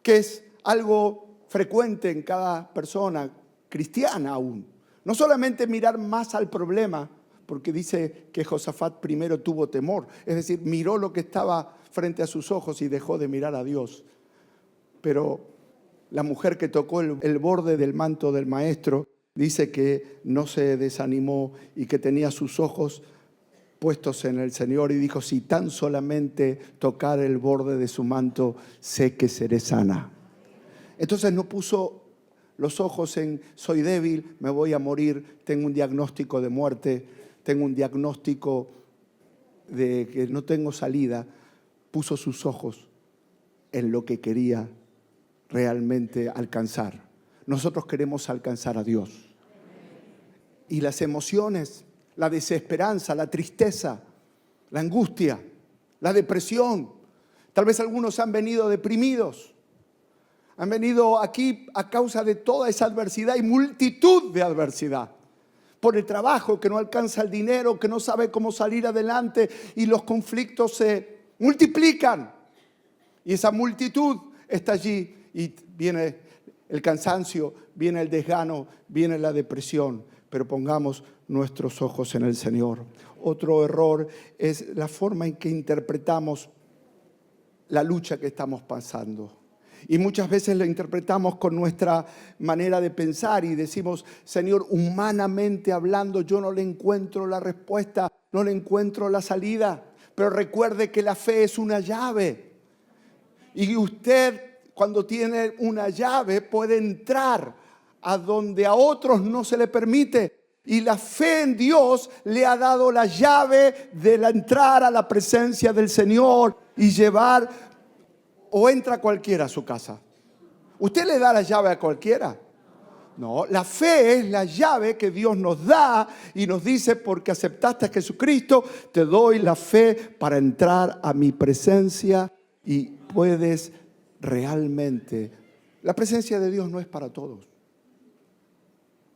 que es algo frecuente en cada persona cristiana aún. No solamente mirar más al problema, porque dice que Josafat primero tuvo temor, es decir, miró lo que estaba frente a sus ojos y dejó de mirar a Dios. Pero la mujer que tocó el borde del manto del maestro dice que no se desanimó y que tenía sus ojos puestos en el Señor y dijo, si tan solamente tocar el borde de su manto, sé que seré sana. Entonces no puso los ojos en soy débil, me voy a morir, tengo un diagnóstico de muerte, tengo un diagnóstico de que no tengo salida. Puso sus ojos en lo que quería realmente alcanzar. Nosotros queremos alcanzar a Dios. Y las emociones, la desesperanza, la tristeza, la angustia, la depresión. Tal vez algunos han venido deprimidos. Han venido aquí a causa de toda esa adversidad y multitud de adversidad. por el trabajo, que no alcanza el dinero, que no sabe cómo salir adelante y los conflictos se multiplican. Y esa multitud está allí y viene el cansancio, viene el desgano, viene la depresión. Pero pongamos nuestros ojos en el Señor. Otro error es la forma en que interpretamos la lucha que estamos pasando. Y muchas veces lo interpretamos con nuestra manera de pensar y decimos, Señor, humanamente hablando, yo no le encuentro la respuesta, no le encuentro la salida. Pero recuerde que la fe es una llave. Y usted, cuando tiene una llave, puede entrar a donde a otros no se le permite. Y la fe en Dios le ha dado la llave de entrar a la presencia del Señor y llevar. ¿O entra cualquiera a su casa? ¿Usted le da la llave a cualquiera? No, la fe es la llave que Dios nos da y nos dice, porque aceptaste a Jesucristo, te doy la fe para entrar a mi presencia y puedes realmente. La presencia de Dios no es para todos.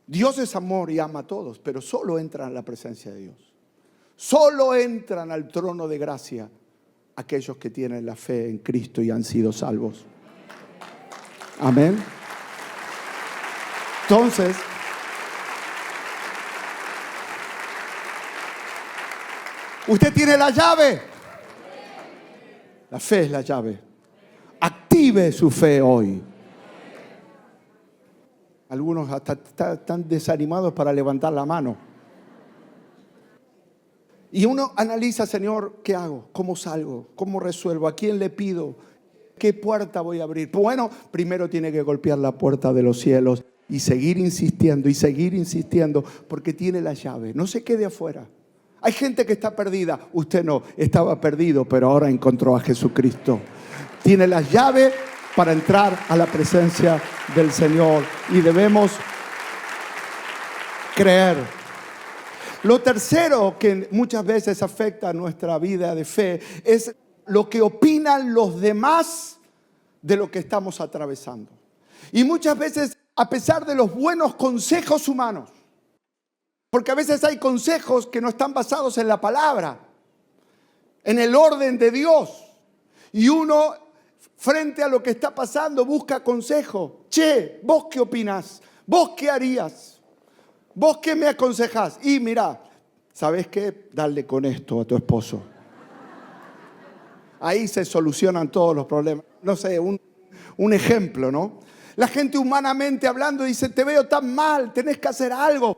Dios es amor y ama a todos, pero solo entran a la presencia de Dios. Solo entran al trono de gracia aquellos que tienen la fe en Cristo y han sido salvos. Amén. Entonces, usted tiene la llave. La fe es la llave. Active su fe hoy. Algunos hasta están desanimados para levantar la mano. Y uno analiza, Señor, ¿qué hago? ¿Cómo salgo? ¿Cómo resuelvo? ¿A quién le pido? ¿Qué puerta voy a abrir? Bueno, primero tiene que golpear la puerta de los cielos y seguir insistiendo, porque tiene la llave. No se quede afuera. Hay gente que está perdida. Usted no, estaba perdido, pero ahora encontró a Jesucristo. Tiene la llave para entrar a la presencia del Señor y debemos creer. Lo tercero que muchas veces afecta a nuestra vida de fe es lo que opinan los demás de lo que estamos atravesando. Y muchas veces, a pesar de los buenos consejos humanos, porque a veces hay consejos que no están basados en la palabra, en el orden de Dios, y uno, frente a lo que está pasando, busca consejo. Che, ¿vos qué opinás? ¿Vos qué harías? ¿Vos qué me aconsejás? Y mira, ¿sabés qué? Dale con esto a tu esposo. Ahí se solucionan todos los problemas. No sé, un ejemplo, ¿no? La gente humanamente hablando dice, te veo tan mal, tenés que hacer algo.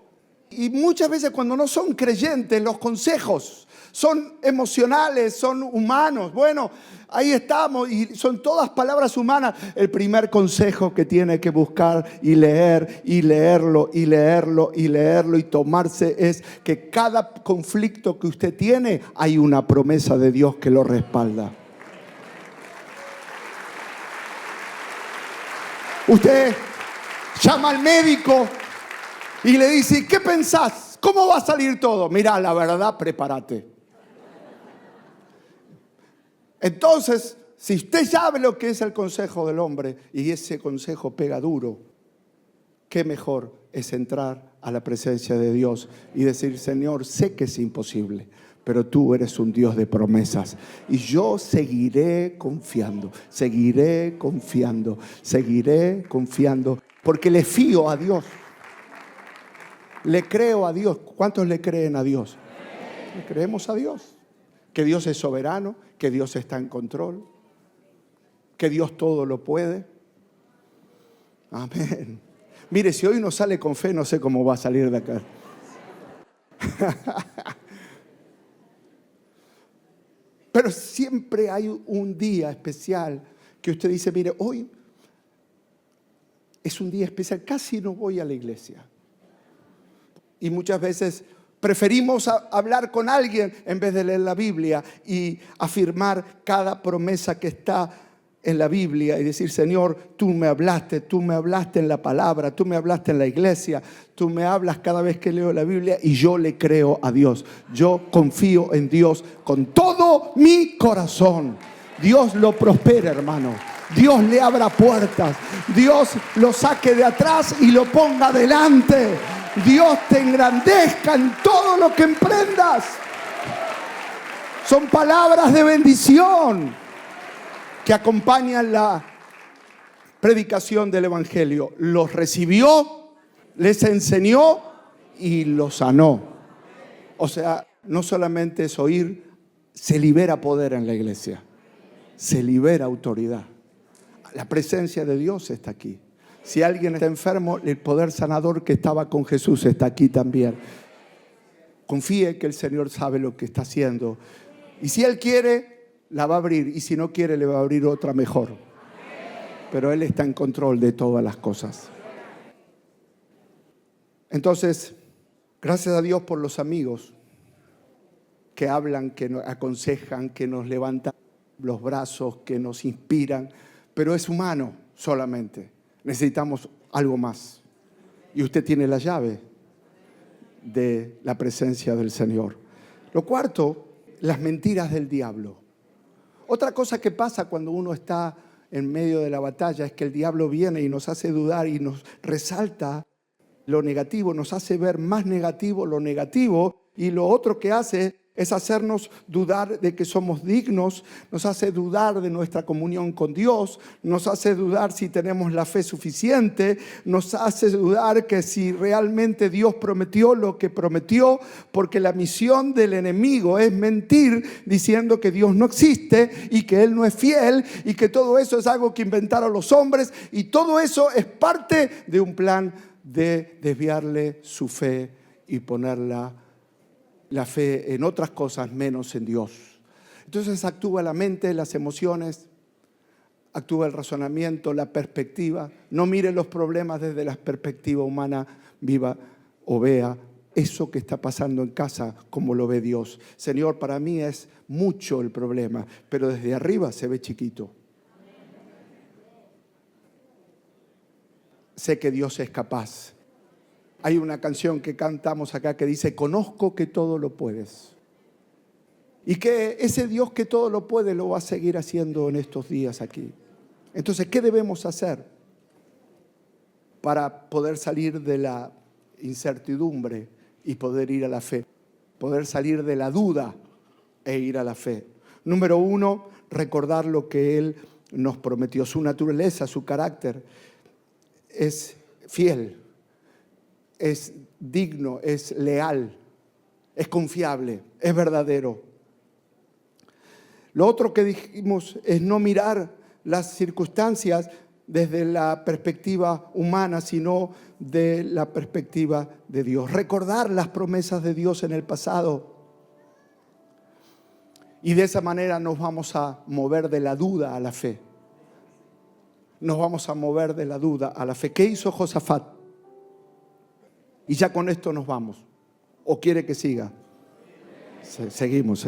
Y muchas veces cuando no son creyentes, los consejos son emocionales, son humanos. Bueno, ahí estamos y son todas palabras humanas. El primer consejo que tiene que buscar y leer y leerlo y leerlo y leerlo y tomarse es que cada conflicto que usted tiene hay una promesa de Dios que lo respalda. Usted llama al médico y le dice, ¿qué pensás? ¿Cómo va a salir todo? Mirá, la verdad, prepárate. Entonces, si usted sabe lo que es el consejo del hombre y ese consejo pega duro, qué mejor es entrar a la presencia de Dios y decir, Señor, sé que es imposible, pero tú eres un Dios de promesas y yo seguiré confiando, porque le fío a Dios. Le creo a Dios. ¿Cuántos le creen a Dios? Le creemos a Dios. Que Dios es soberano, que Dios está en control, que Dios todo lo puede. Amén. Mire, si hoy no sale con fe, no sé cómo va a salir de acá. Pero siempre hay un día especial que usted dice, mire, hoy es un día especial, casi no voy a la iglesia. Y muchas veces preferimos hablar con alguien en vez de leer la Biblia y afirmar cada promesa que está en la Biblia y decir, Señor, tú me hablaste en la palabra, tú me hablaste en la iglesia, tú me hablas cada vez que leo la Biblia y yo le creo a Dios. Yo confío en Dios con todo mi corazón. Dios lo prospera, hermano. Dios le abra puertas. Dios lo saque de atrás y lo ponga adelante. Dios te engrandezca en todo lo que emprendas. Son palabras de bendición que acompañan la predicación del Evangelio. Los recibió, les enseñó y los sanó. O sea, no solamente es oír, se libera poder en la iglesia. Se libera autoridad. La presencia de Dios está aquí. Si alguien está enfermo, el poder sanador que estaba con Jesús está aquí también. Confíe que el Señor sabe lo que está haciendo. Y si Él quiere, la va a abrir. Y si no quiere, le va a abrir otra mejor. Pero Él está en control de todas las cosas. Entonces, gracias a Dios por los amigos que hablan, que nos aconsejan, que nos levantan los brazos, que nos inspiran. Pero es humano solamente. Necesitamos algo más. Y usted tiene la llave de la presencia del Señor. Lo cuarto, las mentiras del diablo. Otra cosa que pasa cuando uno está en medio de la batalla es que el diablo viene y nos hace dudar y nos resalta lo negativo, nos hace ver más negativo lo negativo, y lo otro que hace es hacernos dudar de que somos dignos, nos hace dudar de nuestra comunión con Dios, nos hace dudar si tenemos la fe suficiente, nos hace dudar que si realmente Dios prometió lo que prometió, porque la misión del enemigo es mentir diciendo que Dios no existe y que Él no es fiel y que todo eso es algo que inventaron los hombres, y todo eso es parte de un plan de desviarle su fe y ponerla la fe en otras cosas menos en Dios. Entonces actúa la mente, las emociones, actúa el razonamiento, la perspectiva. No mire los problemas desde la perspectiva humana, viva o vea eso que está pasando en casa como lo ve Dios. Señor, para mí es mucho el problema, pero desde arriba se ve chiquito. Sé que Dios es capaz. Hay una canción que cantamos acá que dice: conozco que todo lo puedes. Y que ese Dios que todo lo puede lo va a seguir haciendo en estos días aquí. Entonces, ¿qué debemos hacer para poder salir de la incertidumbre y poder ir a la fe? Poder salir de la duda e ir a la fe. Número 1, recordar lo que Él nos prometió. Su naturaleza, su carácter es fiel, es digno, es leal, es confiable, es verdadero. Lo otro que dijimos es no mirar las circunstancias desde la perspectiva humana, sino de la perspectiva de Dios. Recordar las promesas de Dios en el pasado. Y de esa manera nos vamos a mover de la duda a la fe. Nos vamos a mover de la duda a la fe. ¿Qué hizo Josafat? Y ya con esto nos vamos. ¿O quiere que siga? Seguimos.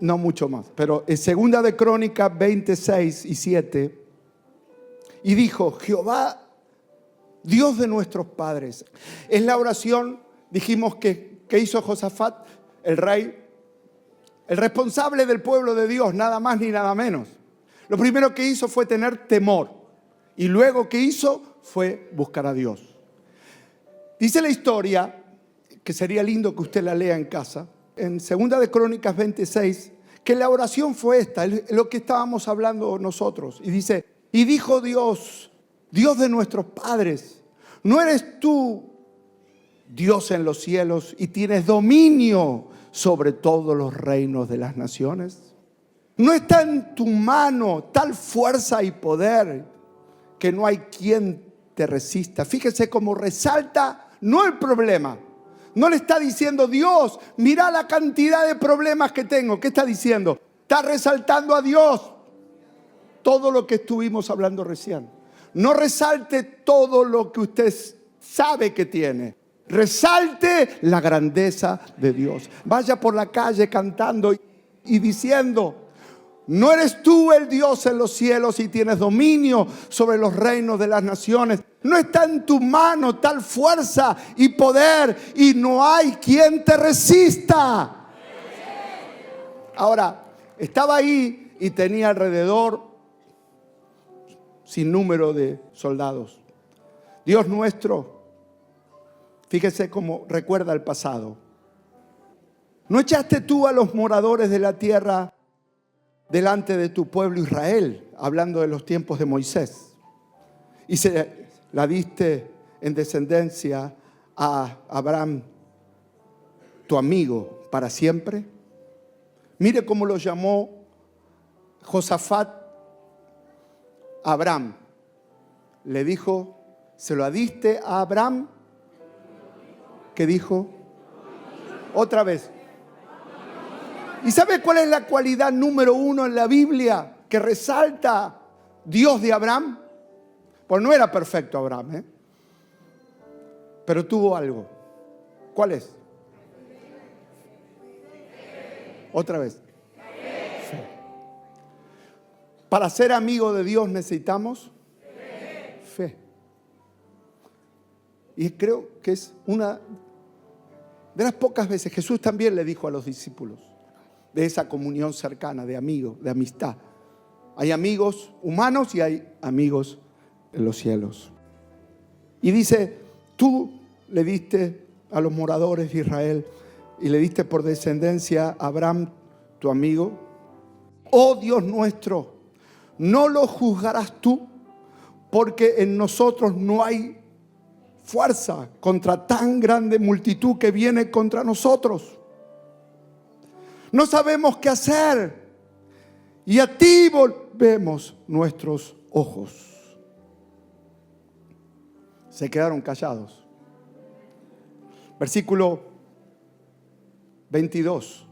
No mucho más. Pero en 2 de Crónicas 26 y 7. Y dijo: Jehová, Dios de nuestros padres. Es la oración, dijimos, que hizo Josafat, el rey, el responsable del pueblo de Dios, nada más ni nada menos. Lo primero que hizo fue tener temor. Y luego que hizo fue buscar a Dios. Dice la historia, que sería lindo que usted la lea en casa, en 2 de Crónicas 26, que la oración fue esta, lo que estábamos hablando nosotros. Y dice: y dijo Dios, Dios de nuestros padres, ¿no eres tú Dios en los cielos y tienes dominio sobre todos los reinos de las naciones? ¿No está en tu mano tal fuerza y poder que no hay quien te resista? Fíjese cómo resalta no el problema. No le está diciendo: Dios, mira la cantidad de problemas que tengo. ¿Qué está diciendo? Está resaltando a Dios. Todo lo que estuvimos hablando recién. No resalte todo lo que usted sabe que tiene. Resalte la grandeza de Dios. Vaya por la calle cantando y diciendo: ¿no eres tú el Dios en los cielos y tienes dominio sobre los reinos de las naciones? ¿No está en tu mano tal fuerza y poder y no hay quien te resista? Ahora, estaba ahí y tenía alrededor sin número de soldados. Dios nuestro Fíjese cómo recuerda el pasado. ¿No echaste tú a los moradores de la tierra delante de tu pueblo Israel? Hablando de los tiempos de Moisés. Y se la diste en descendencia a Abraham, tu amigo, para siempre. Mire cómo lo llamó Josafat a Abraham. Le dijo, ¿se lo diste a Abraham? ¿Qué dijo? Otra vez. ¿Y sabe cuál es la cualidad número 1 en la Biblia que resalta Dios de Abraham? Pues no era perfecto Abraham, pero tuvo algo. ¿Cuál es? Otra vez. Fe. Para ser amigo de Dios necesitamos fe. Y creo que es una de las pocas veces Jesús también le dijo a los discípulos de esa comunión cercana, de amigos, de amistad. Hay amigos humanos y hay amigos en los cielos. Y dice, tú le diste a los moradores de Israel y le diste por descendencia a Abraham, tu amigo. Oh Dios nuestro, no lo juzgarás tú, porque en nosotros no hay fuerza contra tan grande multitud que viene contra nosotros. No sabemos qué hacer y a ti volvemos nuestros ojos. Se quedaron callados. Versículo 22.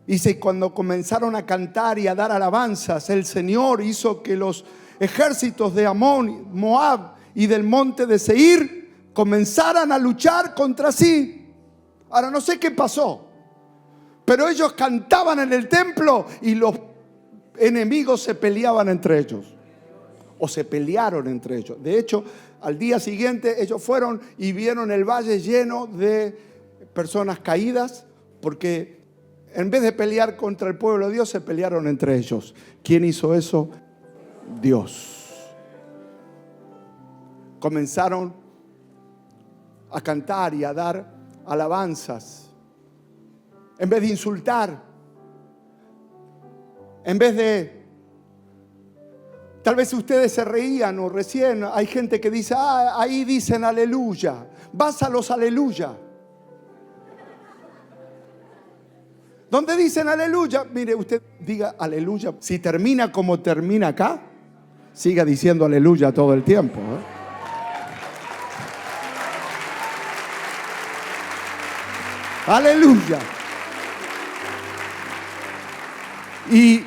Dice, cuando comenzaron a cantar y a dar alabanzas, el Señor hizo que los ejércitos de Amón, Moab y del monte de Seir comenzaran a luchar contra sí. Ahora no sé qué pasó, pero ellos cantaban en el templo y los enemigos se peleaban entre ellos. O se pelearon entre ellos. De hecho, al día siguiente ellos fueron y vieron el valle lleno de personas caídas, porque en vez de pelear contra el pueblo de Dios, se pelearon entre ellos. ¿Quién hizo eso? Dios. Comenzaron a cantar y a dar alabanzas. En vez de insultar, en vez de... Tal vez ustedes se reían o recién hay gente que dice, ahí dicen aleluya. Vas a los aleluya. ¿Dónde dicen aleluya? Mire, usted diga aleluya. Si termina como termina acá, siga diciendo aleluya todo el tiempo. Aleluya. Y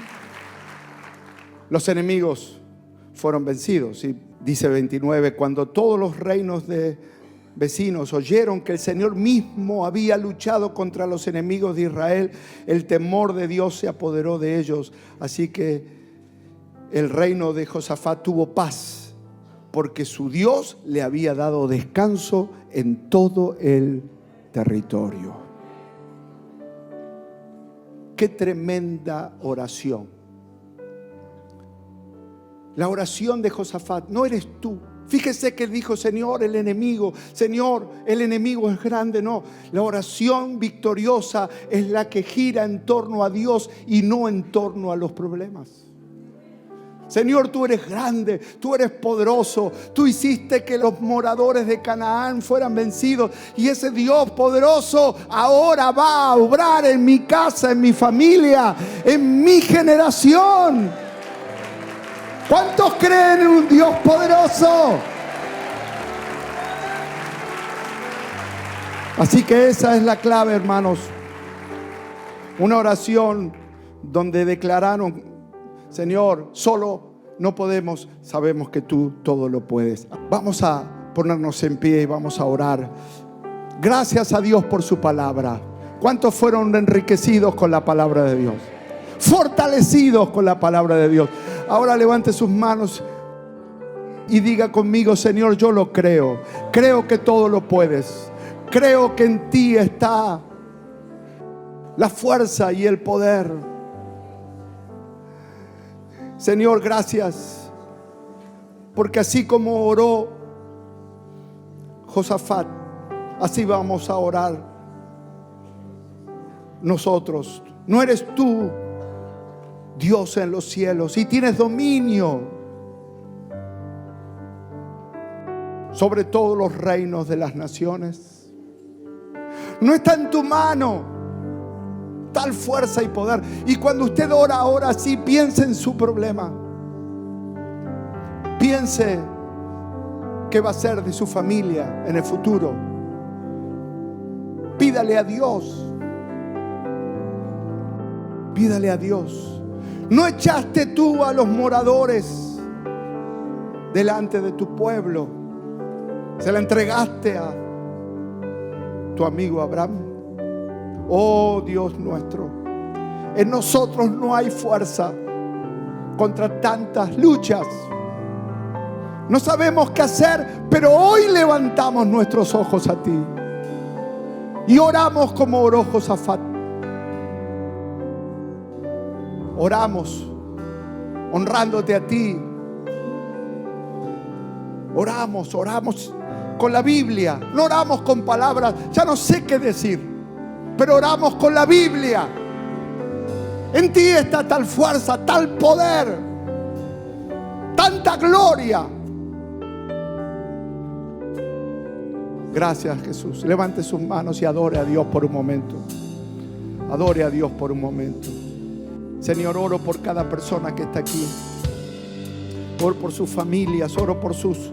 los enemigos fueron vencidos. Y dice 29, cuando todos los reinos de vecinos oyeron que el Señor mismo había luchado contra los enemigos de Israel, el temor de Dios se apoderó de ellos. Así que el reino de Josafat tuvo paz, porque su Dios le había dado descanso en todo el territorio. Qué tremenda oración. La oración de Josafat, no eres tú. Fíjese que dijo, Señor, el enemigo es grande. No, la oración victoriosa es la que gira en torno a Dios y no en torno a los problemas. Señor, tú eres grande, tú eres poderoso. Tú hiciste que los moradores de Canaán fueran vencidos. Y ese Dios poderoso ahora va a obrar en mi casa, en mi familia, en mi generación. ¿Cuántos creen en un Dios poderoso? Así que esa es la clave, hermanos. Una oración donde declararon, Señor, solo no podemos, sabemos que tú todo lo puedes. Vamos a ponernos en pie y vamos a orar. Gracias a Dios por su palabra. ¿Cuántos fueron enriquecidos con la palabra de Dios? Fortalecidos con la palabra de Dios. Ahora levante sus manos y diga conmigo, Señor, yo lo creo. Creo que todo lo puedes. Creo que en ti está la fuerza y el poder. Señor, gracias, porque así como oró Josafat, así vamos a orar nosotros. ¿No eres tú Dios en los cielos y tienes dominio sobre todos los reinos de las naciones? No está en tu mano tal fuerza y poder. Y cuando usted ora ahora sí, piense en su problema. Piense qué va a ser de su familia en el futuro. Pídale a Dios. Pídale a Dios. ¿No echaste tú a los moradores delante de tu pueblo? ¿Se la entregaste a tu amigo Abraham? Oh Dios nuestro, en nosotros no hay fuerza contra tantas luchas. No sabemos qué hacer, pero hoy levantamos nuestros ojos a ti y oramos como oró Josafat. Oramos honrándote a ti. Oramos con la Biblia. No oramos con palabras, ya no sé qué decir, pero oramos con la Biblia. En ti está tal fuerza, tal poder, tanta gloria. Gracias, Jesús. Levante sus manos y adore a Dios por un momento. Adore a Dios por un momento. Señor, oro por cada persona que está aquí. Oro por sus familias, oro por sus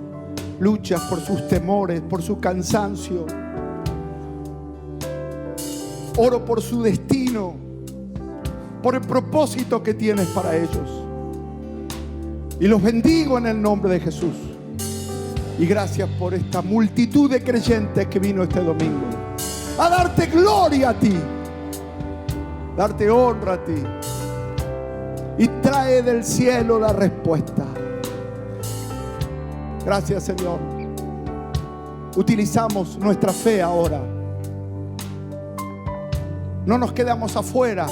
luchas, por sus temores, por su cansancio. Oro por su destino, por el propósito que tienes para ellos. Y los bendigo en el nombre de Jesús. Y gracias por esta multitud de creyentes que vino este domingo a darte gloria a ti, darte honra a ti. Y trae del cielo la respuesta. Gracias, Señor. Utilizamos nuestra fe ahora. No nos quedamos afuera,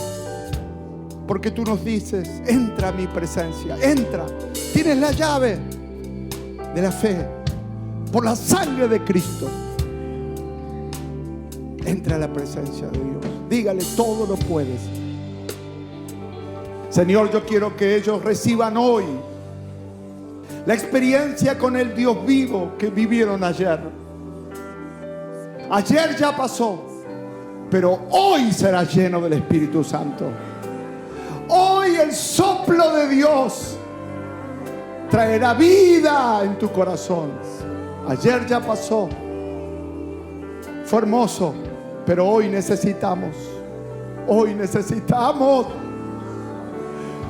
porque tú nos dices: entra a mi presencia, entra. Tienes la llave de la fe por la sangre de Cristo. Entra a la presencia de Dios. Dígale: todo lo puedes. Señor, yo quiero que ellos reciban hoy la experiencia con el Dios vivo que vivieron ayer. Ayer ya pasó, pero hoy será lleno del Espíritu Santo. Hoy el soplo de Dios traerá vida en tu corazón. Ayer ya pasó, fue hermoso, pero hoy necesitamos.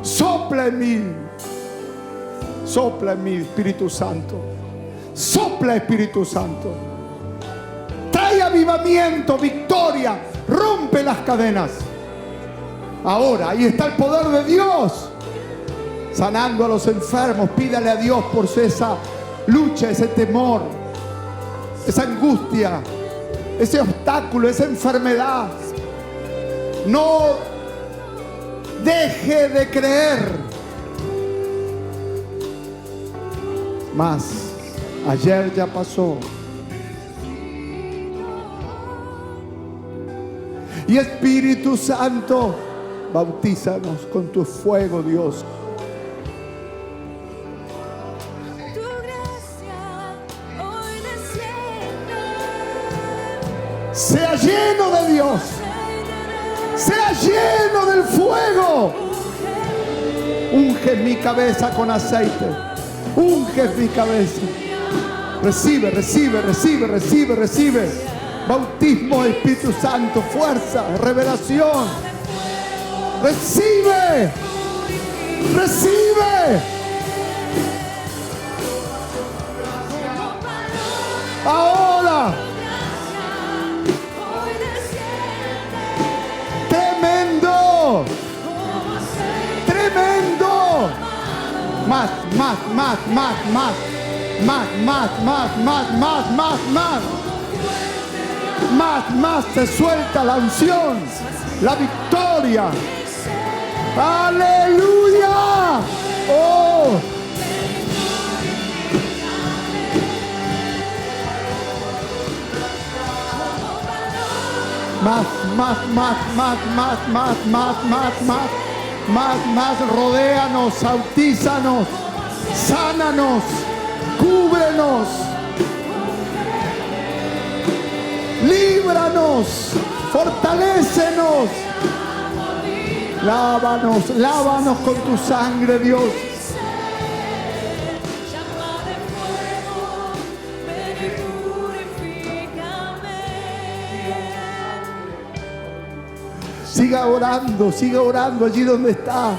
Sopla en mí, Espíritu Santo. Sopla, Espíritu Santo. Trae avivamiento, victoria. Rompe las cadenas. Ahora, ahí está el poder de Dios sanando a los enfermos. Pídale a Dios por esa lucha, ese temor, esa angustia, ese obstáculo, esa enfermedad. No deje de creer. Mas ayer ya pasó. Y Espíritu Santo, bautízanos con tu fuego, Dios. Tu gracia hoy desciende. Sea lleno de Dios. Sea lleno del fuego. Unge mi cabeza con aceite. Unge mi cabeza. Recibe, recibe, recibe, recibe, recibe. Bautismo del Espíritu Santo, fuerza, revelación. Recibe. Recibe. Ahora. Tremendo. Tremendo. Más, más, más, más, más. Más, más, más, más, más, más, más. Más, se suelta la unción, la victoria. ¡Aleluya! ¡Oh! Más, más, más, más, más, más, más, más, más, más, más. Rodéanos, bautízanos, sánanos, cúbrenos, líbranos, fortalécenos. Lávanos, lávanos con tu sangre, Dios. Llama de fuego, ven y purifícame. Siga orando allí donde está.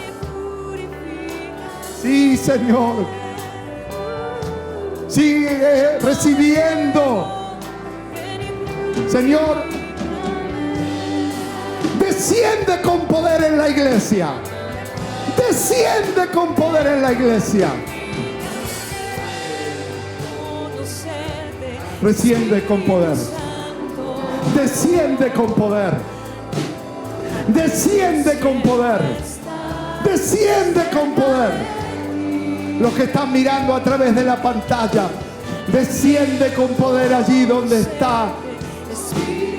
Sí, Señor. Sigue recibiendo. Señor, desciende con poder en la iglesia. Desciende con poder en la iglesia. Desciende con poder. Desciende con poder. Desciende con poder. Desciende con poder. Los que están mirando a través de la pantalla, desciende con poder allí donde está,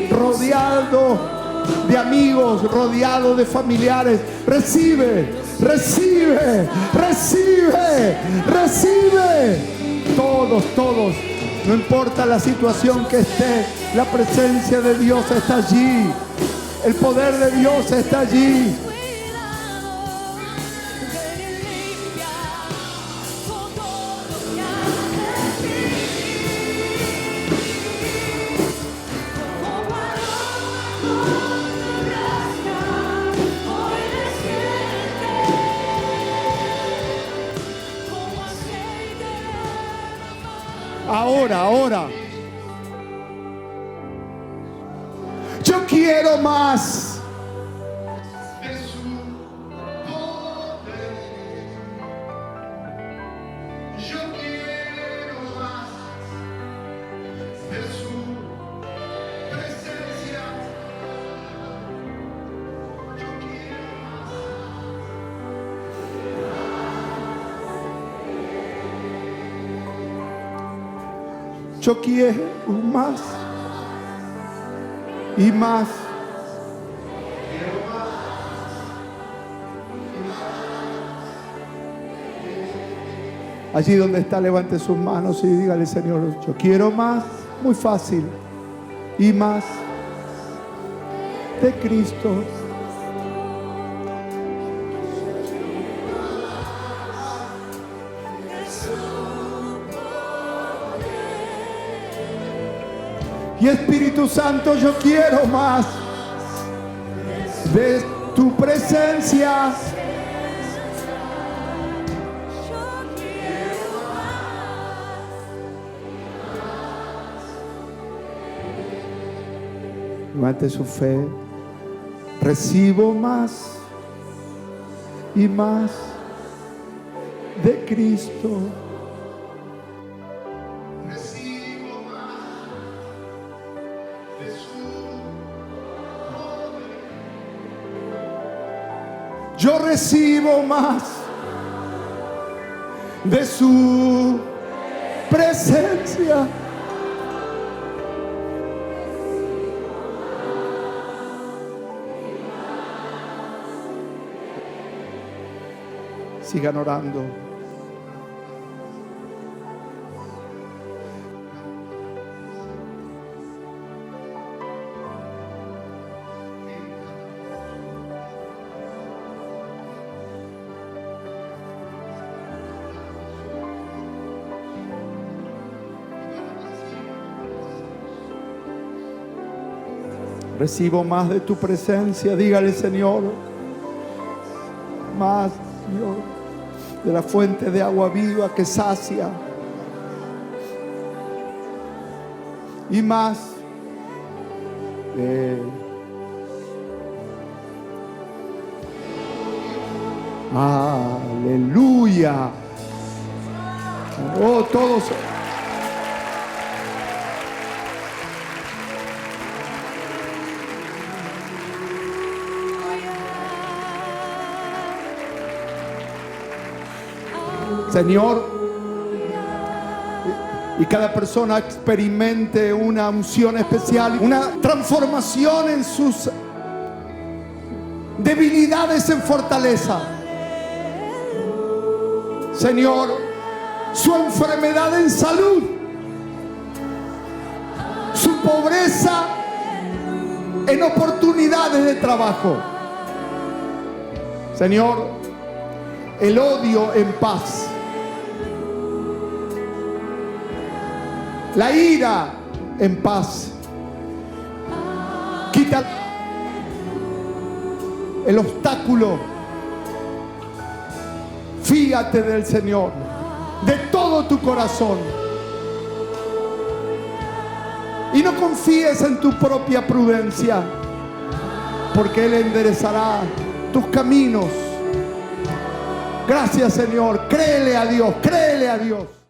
rodeado de amigos, rodeado de familiares. Recibe, recibe, recibe, recibe. Todos, todos, no importa la situación que esté, la presencia de Dios está allí. El poder de Dios está allí. Ahora. Yo quiero más. Yo quiero más y más. Allí donde está, levante sus manos y dígale: Señor, yo quiero más. Muy fácil. Y más de Cristo. Y Espíritu Santo, yo quiero más de tu presencia. Levante su fe. Recibo más y más de Cristo. Yo recibo más de su presencia. Sigan orando. Recibo más de tu presencia. Dígale: Señor, más, Señor, de la fuente de agua viva que sacia. Y más de Él. Aleluya. Oh, todos. Señor, Y cada persona experimente una unción especial, una transformación en sus debilidades en fortaleza. Señor, su enfermedad en salud, su pobreza en oportunidades de trabajo. Señor, el odio en paz, la ira en paz. Quita el obstáculo. Fíate del Señor de todo tu corazón y no confíes en tu propia prudencia, porque Él enderezará tus caminos. Gracias, Señor. Créele a Dios, créele a Dios.